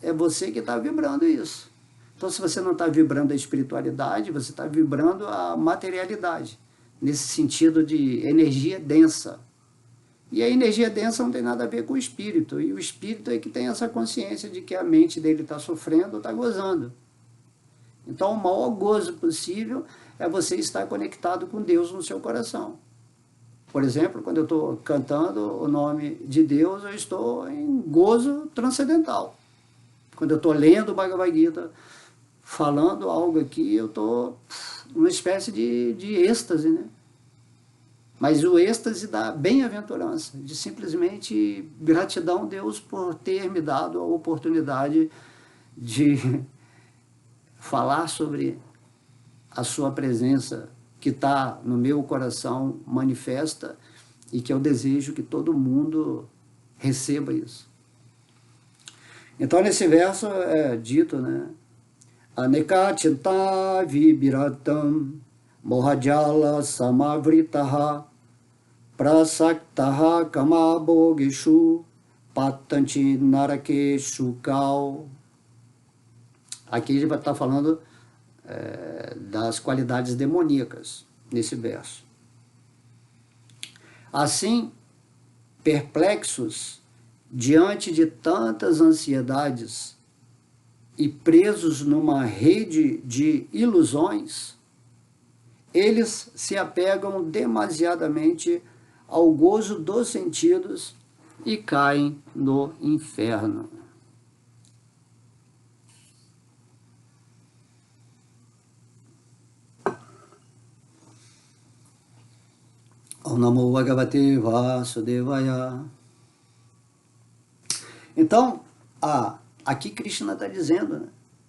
Speaker 1: é você que está vibrando isso. Então, se você não está vibrando a espiritualidade, você está vibrando a materialidade, nesse sentido de energia densa. E a energia densa não tem nada a ver com o espírito, e o espírito é que tem essa consciência de que a mente dele está sofrendo ou está gozando. Então, o maior gozo possível é você estar conectado com Deus no seu coração. Por exemplo, quando eu estou cantando o nome de Deus, eu estou em gozo transcendental. Quando eu estou lendo o Bhagavad Gita, falando algo aqui, eu estou numa espécie de êxtase, né? Mas o êxtase da bem-aventurança, de simplesmente gratidão a Deus por ter me dado a oportunidade de falar sobre a sua presença que está no meu coração manifesta e que eu desejo que todo mundo receba isso. Então, nesse verso é dito, né? Aneka chinta vibiratam mohajala samavritaha prasaktaha kamabogishu patanti narakeshu kau. Aqui ele vai estar falando das qualidades demoníacas nesse verso. Assim, perplexos diante de tantas ansiedades e presos numa rede de ilusões, eles se apegam demasiadamente ao gozo dos sentidos e caem no inferno. Om Namo Bhagavate Vasudevaya. Então, aqui Krishna está dizendo, né?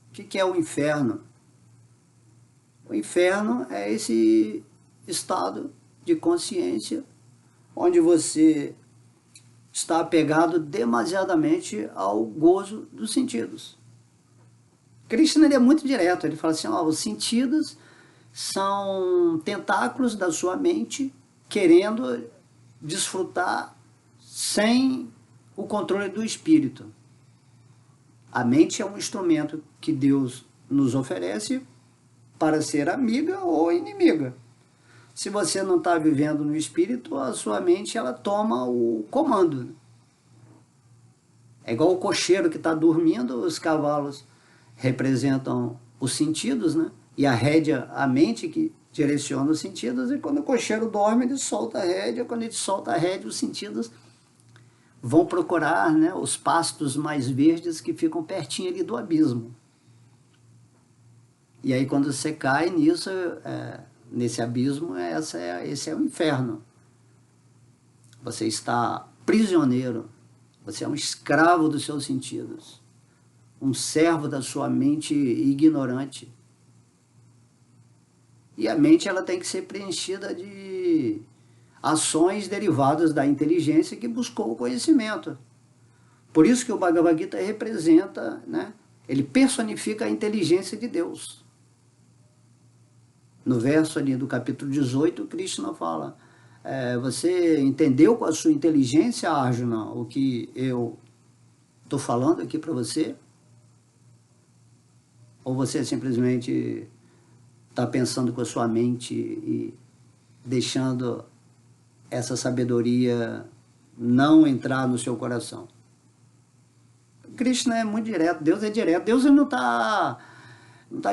Speaker 1: O que é o inferno? O inferno é esse estado de consciência onde você está apegado demasiadamente ao gozo dos sentidos. Krishna ele é muito direto, ele fala assim, os sentidos são tentáculos da sua mente querendo desfrutar sem o controle do espírito. A mente é um instrumento que Deus nos oferece para ser amiga ou inimiga. Se você não está vivendo no espírito, a sua mente ela toma o comando. É igual o cocheiro que está dormindo, os cavalos representam os sentidos, né? E a rédea, a mente que direciona os sentidos, e quando o cocheiro dorme, ele solta a rédea, quando ele solta a rédea, os sentidos vão procurar, né, os pastos mais verdes que ficam pertinho ali do abismo. E aí quando você cai nisso, nesse abismo, esse é o inferno. Você está prisioneiro, você é um escravo dos seus sentidos, um servo da sua mente ignorante. E a mente ela tem que ser preenchida de ações derivadas da inteligência que buscou o conhecimento. Por isso que o Bhagavad Gita representa, né, ele personifica a inteligência de Deus. No verso ali do capítulo 18, Krishna fala, você entendeu com a sua inteligência, Arjuna, o que eu estou falando aqui para você? Ou você simplesmente está pensando com a sua mente e deixando essa sabedoria não entrar no seu coração? Krishna é muito direto, Deus é direto, Deus não está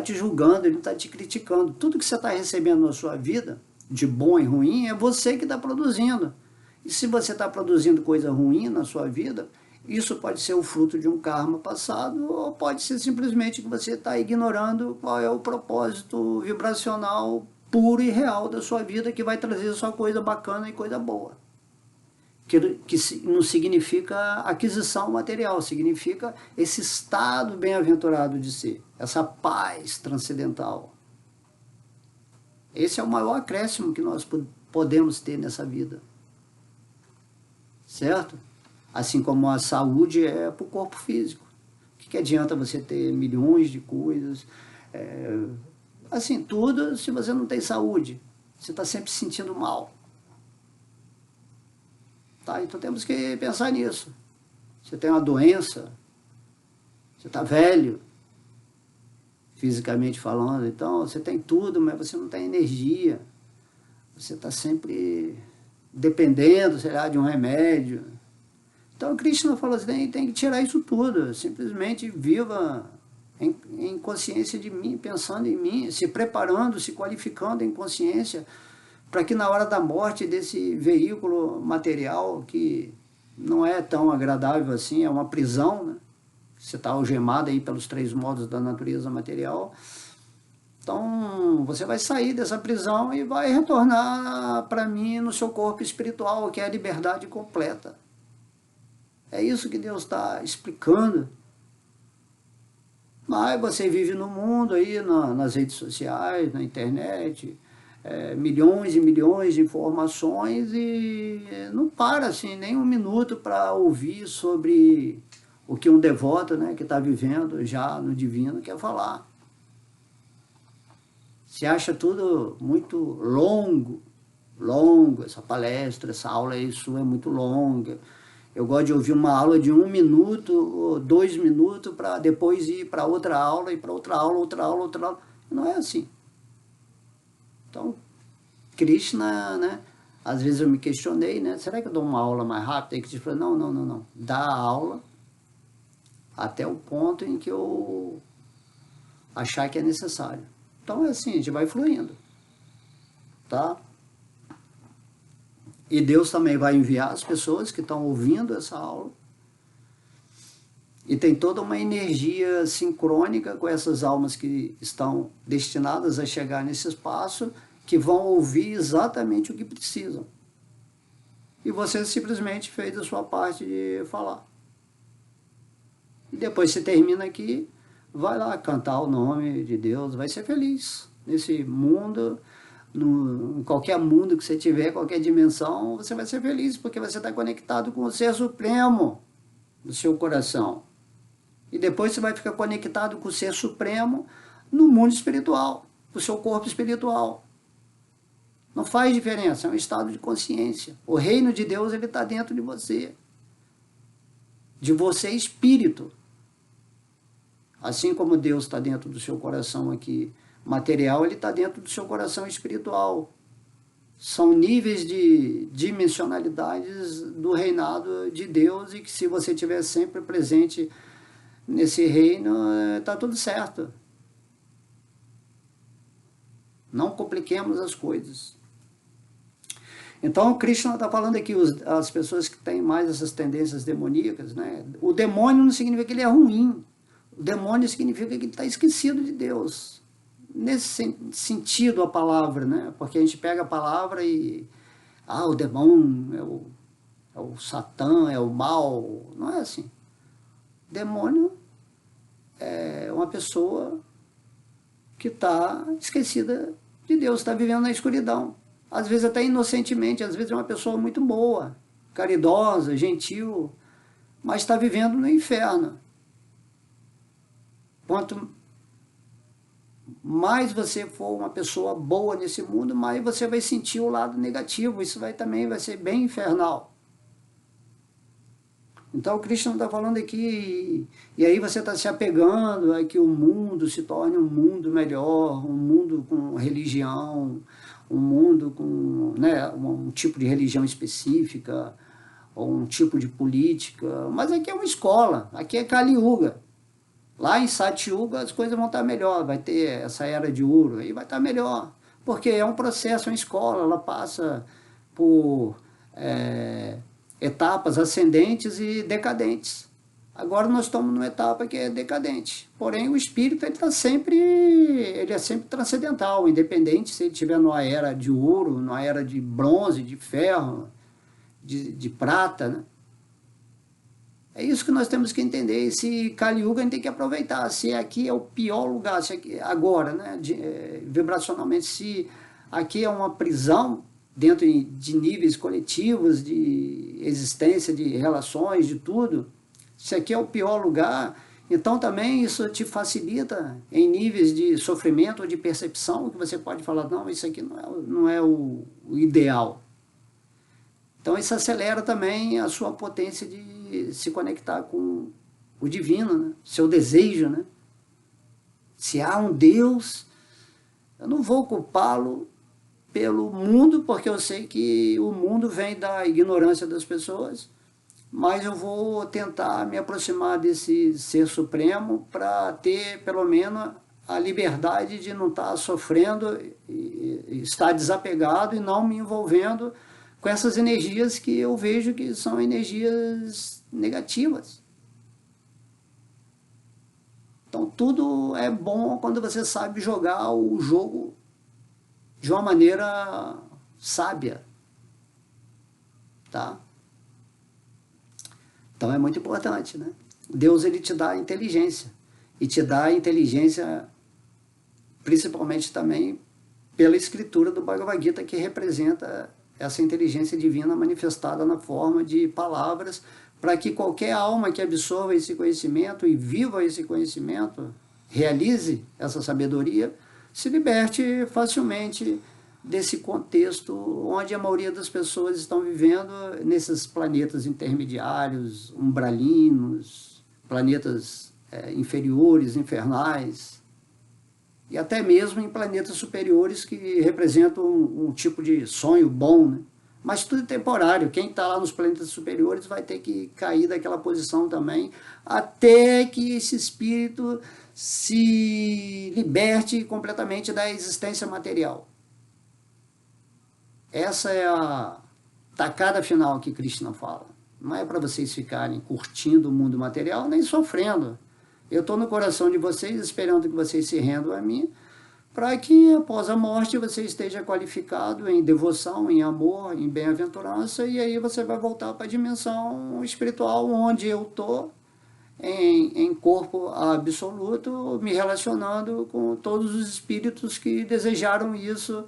Speaker 1: te julgando, Ele não está te criticando. Tudo que você está recebendo na sua vida, de bom e ruim, é você que está produzindo. E se você está produzindo coisa ruim na sua vida, isso pode ser o fruto de um karma passado, ou pode ser simplesmente que você está ignorando qual é o propósito vibracional puro e real da sua vida, que vai trazer só coisa bacana e coisa boa. Que não significa aquisição material, significa esse estado bem-aventurado de ser, essa paz transcendental. Esse é o maior acréscimo que nós podemos ter nessa vida. Certo? Assim como a saúde é para o corpo físico. O que adianta você ter milhões de coisas? Assim, tudo se você não tem saúde. Você está sempre se sentindo mal. Tá? Então temos que pensar nisso. Você tem uma doença, você está velho, fisicamente falando, então você tem tudo, mas você não tem energia. Você está sempre dependendo, sei lá, de um remédio. Então Krishna fala assim, tem que tirar isso tudo, simplesmente viva em consciência de mim, pensando em mim, se preparando, se qualificando em consciência, para que na hora da morte desse veículo material, que não é tão agradável assim, é uma prisão, né? Você está algemado aí pelos 3 modos da natureza material, então você vai sair dessa prisão e vai retornar para mim no seu corpo espiritual, que é a liberdade completa. É isso que Deus está explicando. Mas você vive no mundo aí, nas redes sociais, na internet, milhões e milhões de informações e não para assim nem um minuto para ouvir sobre o que um devoto, né, que está vivendo já no divino quer falar. Se acha tudo muito longo, essa palestra, essa aula aí sua é muito longa. Eu gosto de ouvir uma aula de 1 minuto ou 2 minutos para depois ir para outra aula, e para outra aula, outra aula, outra aula. Não é assim. Então, Krishna, né? Às vezes eu me questionei, né? Será que eu dou uma aula mais rápida? E Krishna falou, não. Dá a aula até o ponto em que eu achar que é necessário. Então é assim, a gente vai fluindo. Tá? E Deus também vai enviar as pessoas que estão ouvindo essa aula. E tem toda uma energia sincrônica com essas almas que estão destinadas a chegar nesse espaço, que vão ouvir exatamente o que precisam. e você simplesmente fez a sua parte de falar. E depois você termina aqui, vai lá cantar o nome de Deus, vai ser feliz. Nesse mundo, em qualquer mundo que você tiver, qualquer dimensão, você vai ser feliz, porque você está conectado com o Ser Supremo do seu coração. E depois você vai ficar conectado com o Ser Supremo no mundo espiritual, o seu corpo espiritual. Não faz diferença, é um estado de consciência. O reino de Deus está dentro de você espírito. Assim como Deus está dentro do seu coração aqui material, ele está dentro do seu coração espiritual. São níveis de dimensionalidades do reinado de Deus, e que se você estiver sempre presente nesse reino, está tudo certo. Não compliquemos as coisas. Então, Krishna está falando aqui, as pessoas que têm mais essas tendências demoníacas, né? O demônio não significa que ele é ruim. O demônio significa que ele está esquecido de Deus. Nesse sentido a palavra, né? Porque a gente pega a palavra e... o demônio é o Satã, é o mal. Não é assim. Demônio é uma pessoa que está esquecida de Deus, está vivendo na escuridão. Às vezes até inocentemente, às vezes é uma pessoa muito boa, caridosa, gentil, mas está vivendo no inferno. Quanto mais você for uma pessoa boa nesse mundo, mais você vai sentir o lado negativo. Isso também vai ser bem infernal. Então o Krishna está falando aqui, e aí você está se apegando a que o mundo se torne um mundo melhor, um mundo com religião, um mundo com, né, um tipo de religião específica, ou um tipo de política. Mas aqui é uma escola, aqui é Kali Yuga. Lá em Satyuga as coisas vão estar melhor, vai ter essa era de ouro, aí vai estar melhor. Porque é um processo, é uma escola, ela passa por etapas ascendentes e decadentes. Agora nós estamos numa etapa que é decadente. Porém, o espírito ele é sempre transcendental, independente se ele estiver numa era de ouro, numa era de bronze, de ferro, de prata, né? É isso que nós temos que entender. Esse Kali Yuga a gente tem que aproveitar. Se aqui é o pior lugar, se aqui, agora, né, vibracionalmente, se aqui é uma prisão dentro de níveis coletivos, de existência, de relações, de tudo, se aqui é o pior lugar, então também isso te facilita em níveis de sofrimento ou de percepção, que você pode falar, não, isso aqui não é o ideal. Então isso acelera também a sua potência de se conectar com o divino, né? Seu desejo, né? Se há um Deus, eu não vou culpá-lo pelo mundo, porque eu sei que o mundo vem da ignorância das pessoas, mas eu vou tentar me aproximar desse Ser Supremo para ter, pelo menos, a liberdade de não estar sofrendo, e estar desapegado e não me envolvendo com essas energias que eu vejo que são energias negativas. Então tudo é bom quando você sabe jogar o jogo de uma maneira sábia, tá? Então é muito importante, né? Deus ele te dá inteligência, e te dá inteligência principalmente também pela escritura do Bhagavad Gita, que representa essa inteligência divina manifestada na forma de palavras, para que qualquer alma que absorva esse conhecimento e viva esse conhecimento, realize essa sabedoria, se liberte facilmente desse contexto onde a maioria das pessoas estão vivendo, nesses planetas intermediários, umbralinos, planetas inferiores, infernais, e até mesmo em planetas superiores que representam um tipo de sonho bom, né? Mas tudo é temporário. Quem está lá nos planetas superiores vai ter que cair daquela posição também, até que esse espírito se liberte completamente da existência material. Essa é a tacada final que Krishna fala. Não é para vocês ficarem curtindo o mundo material, nem sofrendo. Eu estou no coração de vocês, esperando que vocês se rendam a mim, para que após a morte você esteja qualificado em devoção, em amor, em bem-aventurança, e aí você vai voltar para a dimensão espiritual onde eu estou, em corpo absoluto, me relacionando com todos os espíritos que desejaram isso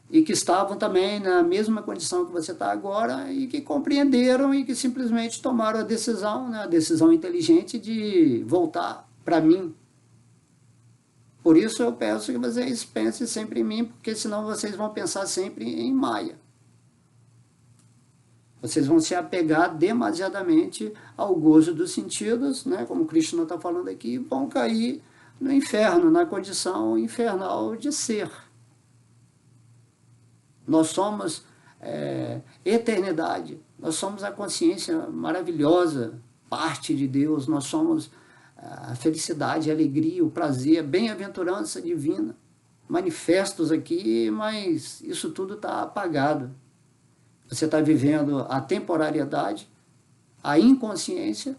Speaker 1: e que estavam também na mesma condição que você está agora e que compreenderam e que simplesmente tomaram a decisão, né, a decisão inteligente de voltar para mim. Por isso eu peço que vocês pensem sempre em mim, porque senão vocês vão pensar sempre em Maia. Vocês vão se apegar demasiadamente ao gozo dos sentidos, né, como Krishna está falando aqui, e vão cair no inferno, na condição infernal de ser. Nós somos eternidade, nós somos a consciência maravilhosa, parte de Deus, nós somos a felicidade, a alegria, o prazer, a bem-aventurança divina, manifestos aqui, mas isso tudo está apagado. Você está vivendo a temporariedade, a inconsciência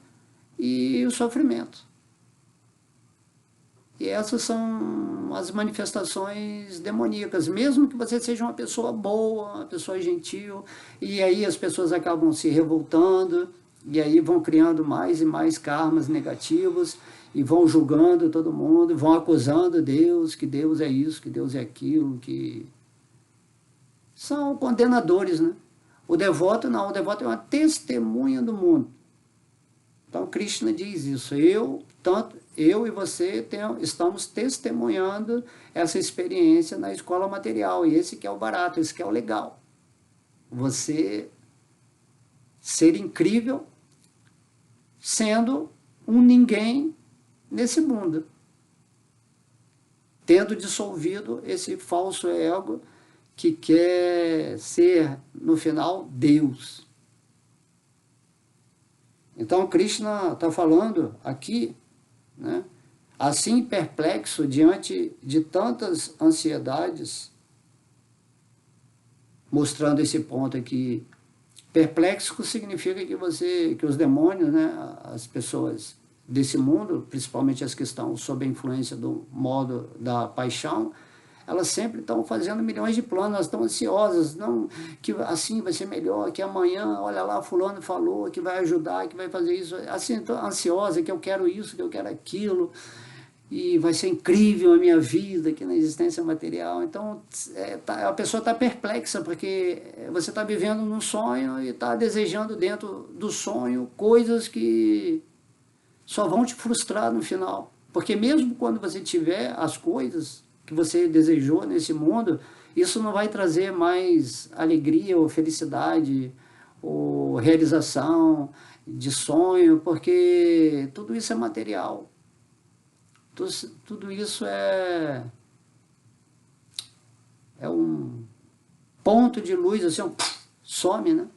Speaker 1: e o sofrimento. E essas são as manifestações demoníacas, mesmo que você seja uma pessoa boa, uma pessoa gentil, e aí as pessoas acabam se revoltando, e aí vão criando mais e mais karmas negativos, e vão julgando todo mundo, vão acusando Deus, que Deus é isso, que Deus é aquilo, que são condenadores, né? O devoto não, o devoto é uma testemunha do mundo. Então Krishna diz isso, tanto eu e você estamos testemunhando essa experiência na escola material, e esse que é o barato, esse que é o legal. Você ser incrível sendo um ninguém nesse mundo, tendo dissolvido esse falso ego que quer ser, no final, Deus. Então, Krishna está falando aqui, né, assim perplexo diante de tantas ansiedades, mostrando esse ponto aqui. Perplexo significa que os demônios, né, as pessoas desse mundo, principalmente as que estão sob a influência do modo da paixão, elas sempre estão fazendo milhões de planos, elas estão ansiosas, não, que assim vai ser melhor, que amanhã, olha lá, fulano falou, que vai ajudar, que vai fazer isso, assim, estou ansiosa, que eu quero isso, que eu quero aquilo, e vai ser incrível a minha vida aqui na existência material. Então, a pessoa está perplexa, porque você está vivendo num sonho e está desejando dentro do sonho coisas que só vão te frustrar no final. Porque mesmo quando você tiver as coisas que você desejou nesse mundo, isso não vai trazer mais alegria ou felicidade ou realização de sonho, porque tudo isso é material. Tudo isso é um ponto de luz, assim, some, né?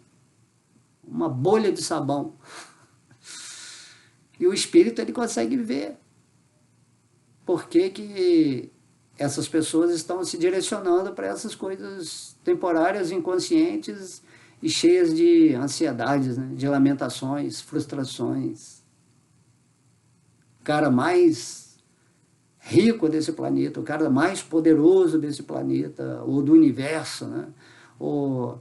Speaker 1: Uma bolha de sabão. E o espírito, ele consegue ver por que essas pessoas estão se direcionando para essas coisas temporárias, inconscientes e cheias de ansiedades, né? De lamentações, frustrações. O cara mais rico desse planeta, o cara mais poderoso desse planeta, ou do universo, né? O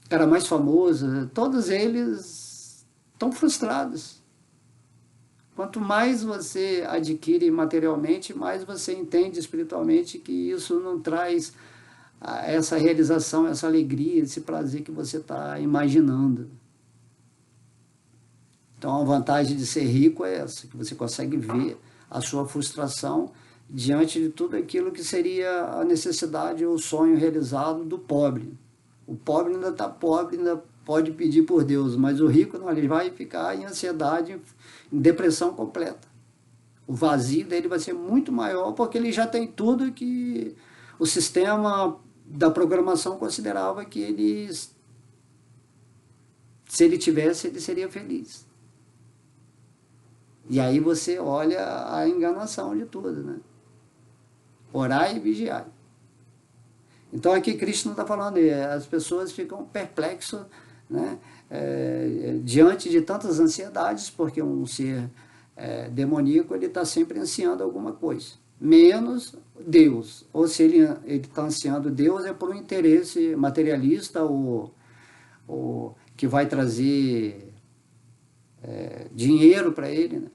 Speaker 1: cara mais famoso, todos eles estão frustrados. Quanto mais você adquire materialmente, mais você entende espiritualmente que isso não traz essa realização, essa alegria, esse prazer que você está imaginando. Então, a vantagem de ser rico é essa, que você consegue ver a sua frustração diante de tudo aquilo que seria a necessidade ou o sonho realizado do pobre. O pobre ainda está pobre, ainda pode pedir por Deus, mas o rico não, ele vai ficar em ansiedade, em depressão completa. O vazio dele vai ser muito maior, porque ele já tem tudo que o sistema da programação considerava que ele, se ele tivesse, ele seria feliz. E aí você olha a enganação de tudo, né? Orai e vigiai. Então aqui Krishna está falando, as pessoas ficam perplexas, né? Diante de tantas ansiedades, porque um ser demoníaco, ele está sempre ansiando alguma coisa, menos Deus, ou se ele está ansiando Deus é por um interesse materialista ou que vai trazer dinheiro para ele, né?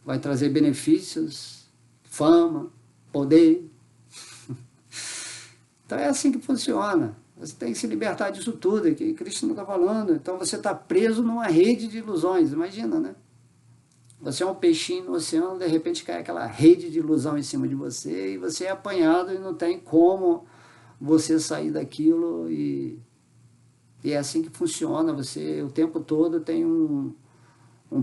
Speaker 1: Vai trazer benefícios, fama, poder. Então é assim que funciona. Você tem que se libertar disso tudo, que Cristo não está falando. Então você está preso numa rede de ilusões, imagina, né? Você é um peixinho no oceano, de repente cai aquela rede de ilusão em cima de você e você é apanhado e não tem como você sair daquilo e é assim que funciona. Você o tempo todo tem um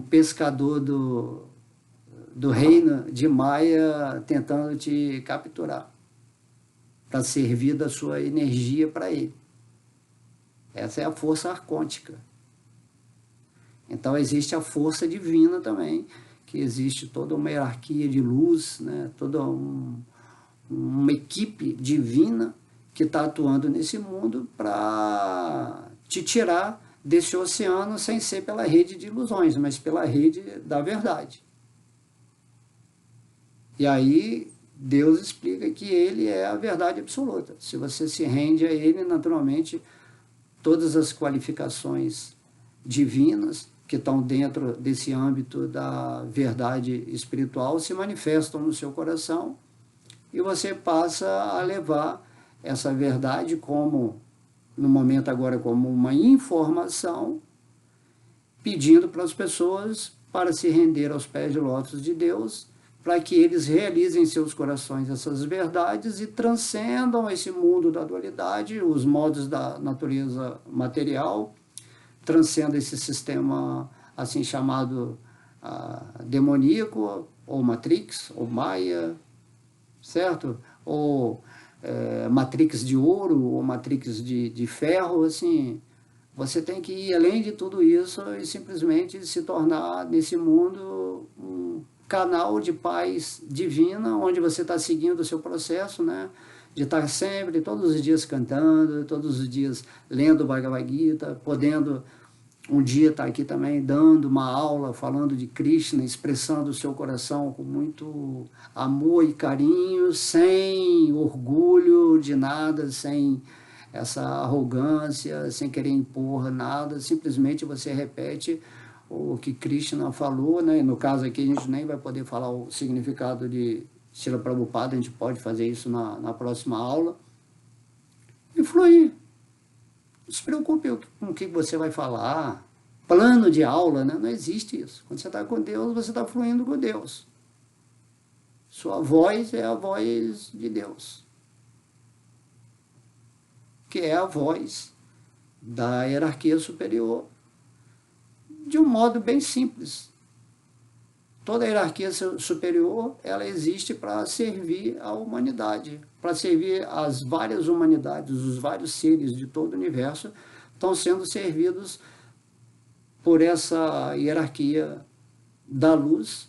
Speaker 1: pescador do reino de Maia tentando te capturar para servir da sua energia para ele. Essa é a força arcôntica. Então existe a força divina também, que existe toda uma hierarquia de luz, né? Toda uma equipe divina que está atuando nesse mundo para te tirar desse oceano sem ser pela rede de ilusões, mas pela rede da verdade. E aí Deus explica que ele é a verdade absoluta. Se você se rende a ele, naturalmente, todas as qualificações divinas que estão dentro desse âmbito da verdade espiritual se manifestam no seu coração e você passa a levar essa verdade como, no momento agora, como uma informação, pedindo para as pessoas para se render aos pés de lótus de Deus, para que eles realizem em seus corações essas verdades e transcendam esse mundo da dualidade, os modos da natureza material, transcenda esse sistema assim chamado demoníaco, ou Matrix, ou Maia, certo? Ou Matrix de ouro, ou Matrix de ferro, assim. Você tem que ir além de tudo isso e simplesmente se tornar, nesse mundo, um canal de paz divina, onde você está seguindo o seu processo, né? De estar sempre, todos os dias cantando, todos os dias lendo o Bhagavad Gita, podendo um dia estar aqui também dando uma aula, falando de Krishna, expressando o seu coração com muito amor e carinho, sem orgulho de nada, sem essa arrogância, sem querer impor nada, simplesmente você repete o que Krishna falou, né? No caso aqui a gente nem vai poder falar o significado de Srila Prabhupada, a gente pode fazer isso na próxima aula, e fluir. Não se preocupe com o que você vai falar, plano de aula, né? Não existe isso. Quando você está com Deus, você está fluindo com Deus. Sua voz é a voz de Deus, que é a voz da hierarquia superior, de um modo bem simples. Toda a hierarquia superior, ela existe para servir a humanidade, para servir as várias humanidades, os vários seres de todo o universo estão sendo servidos por essa hierarquia da luz,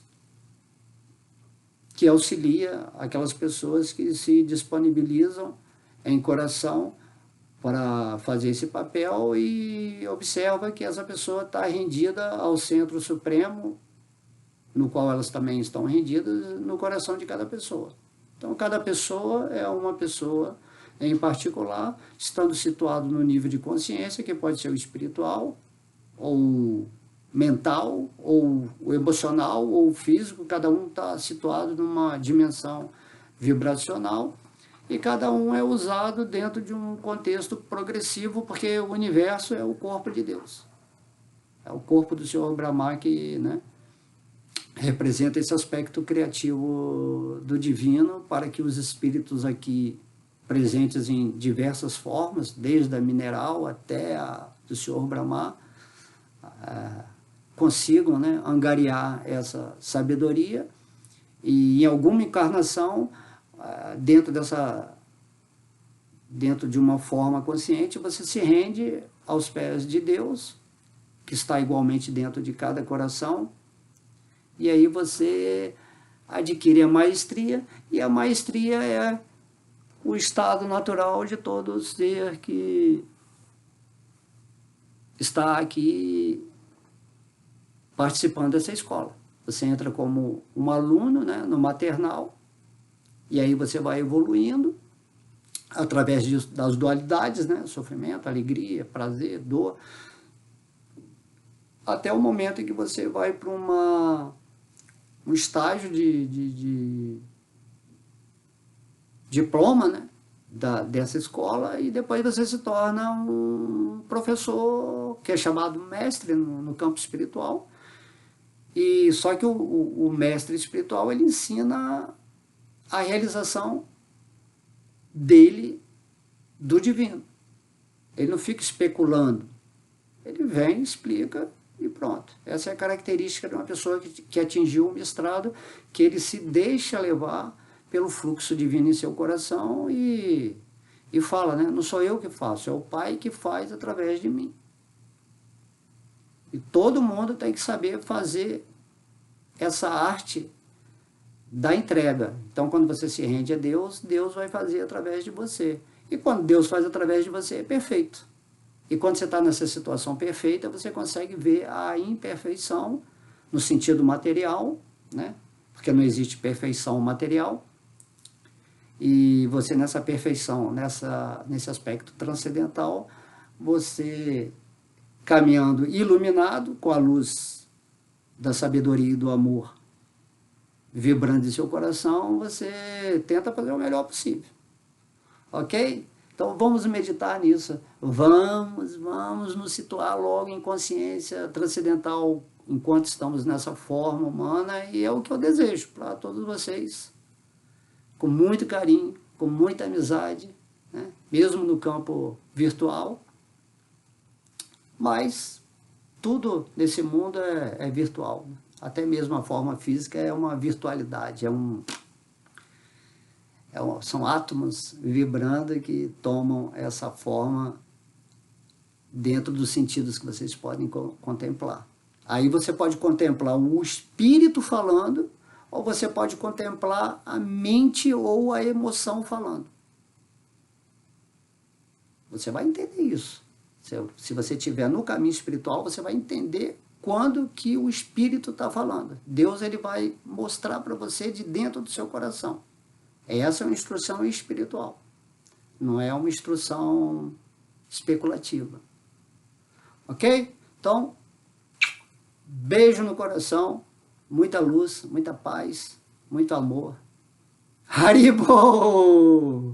Speaker 1: que auxilia aquelas pessoas que se disponibilizam em coração para fazer esse papel e observa que essa pessoa está rendida ao Centro Supremo, no qual elas também estão rendidas no coração de cada pessoa. Então, cada pessoa é uma pessoa em particular, estando situado no nível de consciência, que pode ser o espiritual, ou mental, ou o emocional, ou o físico, cada um está situado numa dimensão vibracional, e cada um é usado dentro de um contexto progressivo, porque o universo é o corpo de Deus. É o corpo do Senhor Brahma que, né, representa esse aspecto criativo do divino para que os espíritos aqui presentes em diversas formas, desde a mineral até a do Senhor Brahma, consigam, né, angariar essa sabedoria e em alguma encarnação dentro de uma forma consciente, você se rende aos pés de Deus, que está igualmente dentro de cada coração, e aí você adquire a maestria, e a maestria é o estado natural de todo ser que está aqui participando dessa escola. Você entra como um aluno, né, no maternal, E aí você vai evoluindo através das dualidades, né? Sofrimento, alegria, prazer, dor, até o momento em que você vai para um estágio de diploma, né? Dessa escola, e depois você se torna um professor que é chamado mestre no campo espiritual. E só que o mestre espiritual, ele ensina a realização dele do divino. Ele não fica especulando. Ele vem, explica e pronto. Essa é a característica de uma pessoa que atingiu o mestrado, que ele se deixa levar pelo fluxo divino em seu coração e fala, né? Não sou eu que faço, é o Pai que faz através de mim. E todo mundo tem que saber fazer essa arte da entrega. Então, quando você se rende a Deus, Deus vai fazer através de você. E quando Deus faz através de você, é perfeito. E quando você está nessa situação perfeita, você consegue ver a imperfeição no sentido material, né? Porque não existe perfeição material. E você, nessa perfeição, nesse aspecto transcendental, você caminhando iluminado com a luz da sabedoria e do amor vibrando em seu coração, você tenta fazer o melhor possível. Ok? Então vamos meditar nisso. Vamos nos situar logo em consciência transcendental enquanto estamos nessa forma humana, e é o que eu desejo para todos vocês. Com muito carinho, com muita amizade, né? Mesmo no campo virtual. Mas tudo nesse mundo é virtual. Até mesmo a forma física é uma virtualidade, são átomos vibrando que tomam essa forma dentro dos sentidos que vocês podem contemplar. Aí você pode contemplar o espírito falando, ou você pode contemplar a mente ou a emoção falando. Você vai entender isso. Se você estiver no caminho espiritual, você vai entender quando que o espírito está falando. Deus, ele vai mostrar para você de dentro do seu coração. Essa é uma instrução espiritual. Não é uma instrução especulativa. Ok? Então, beijo no coração, muita luz, muita paz, muito amor. Haribo!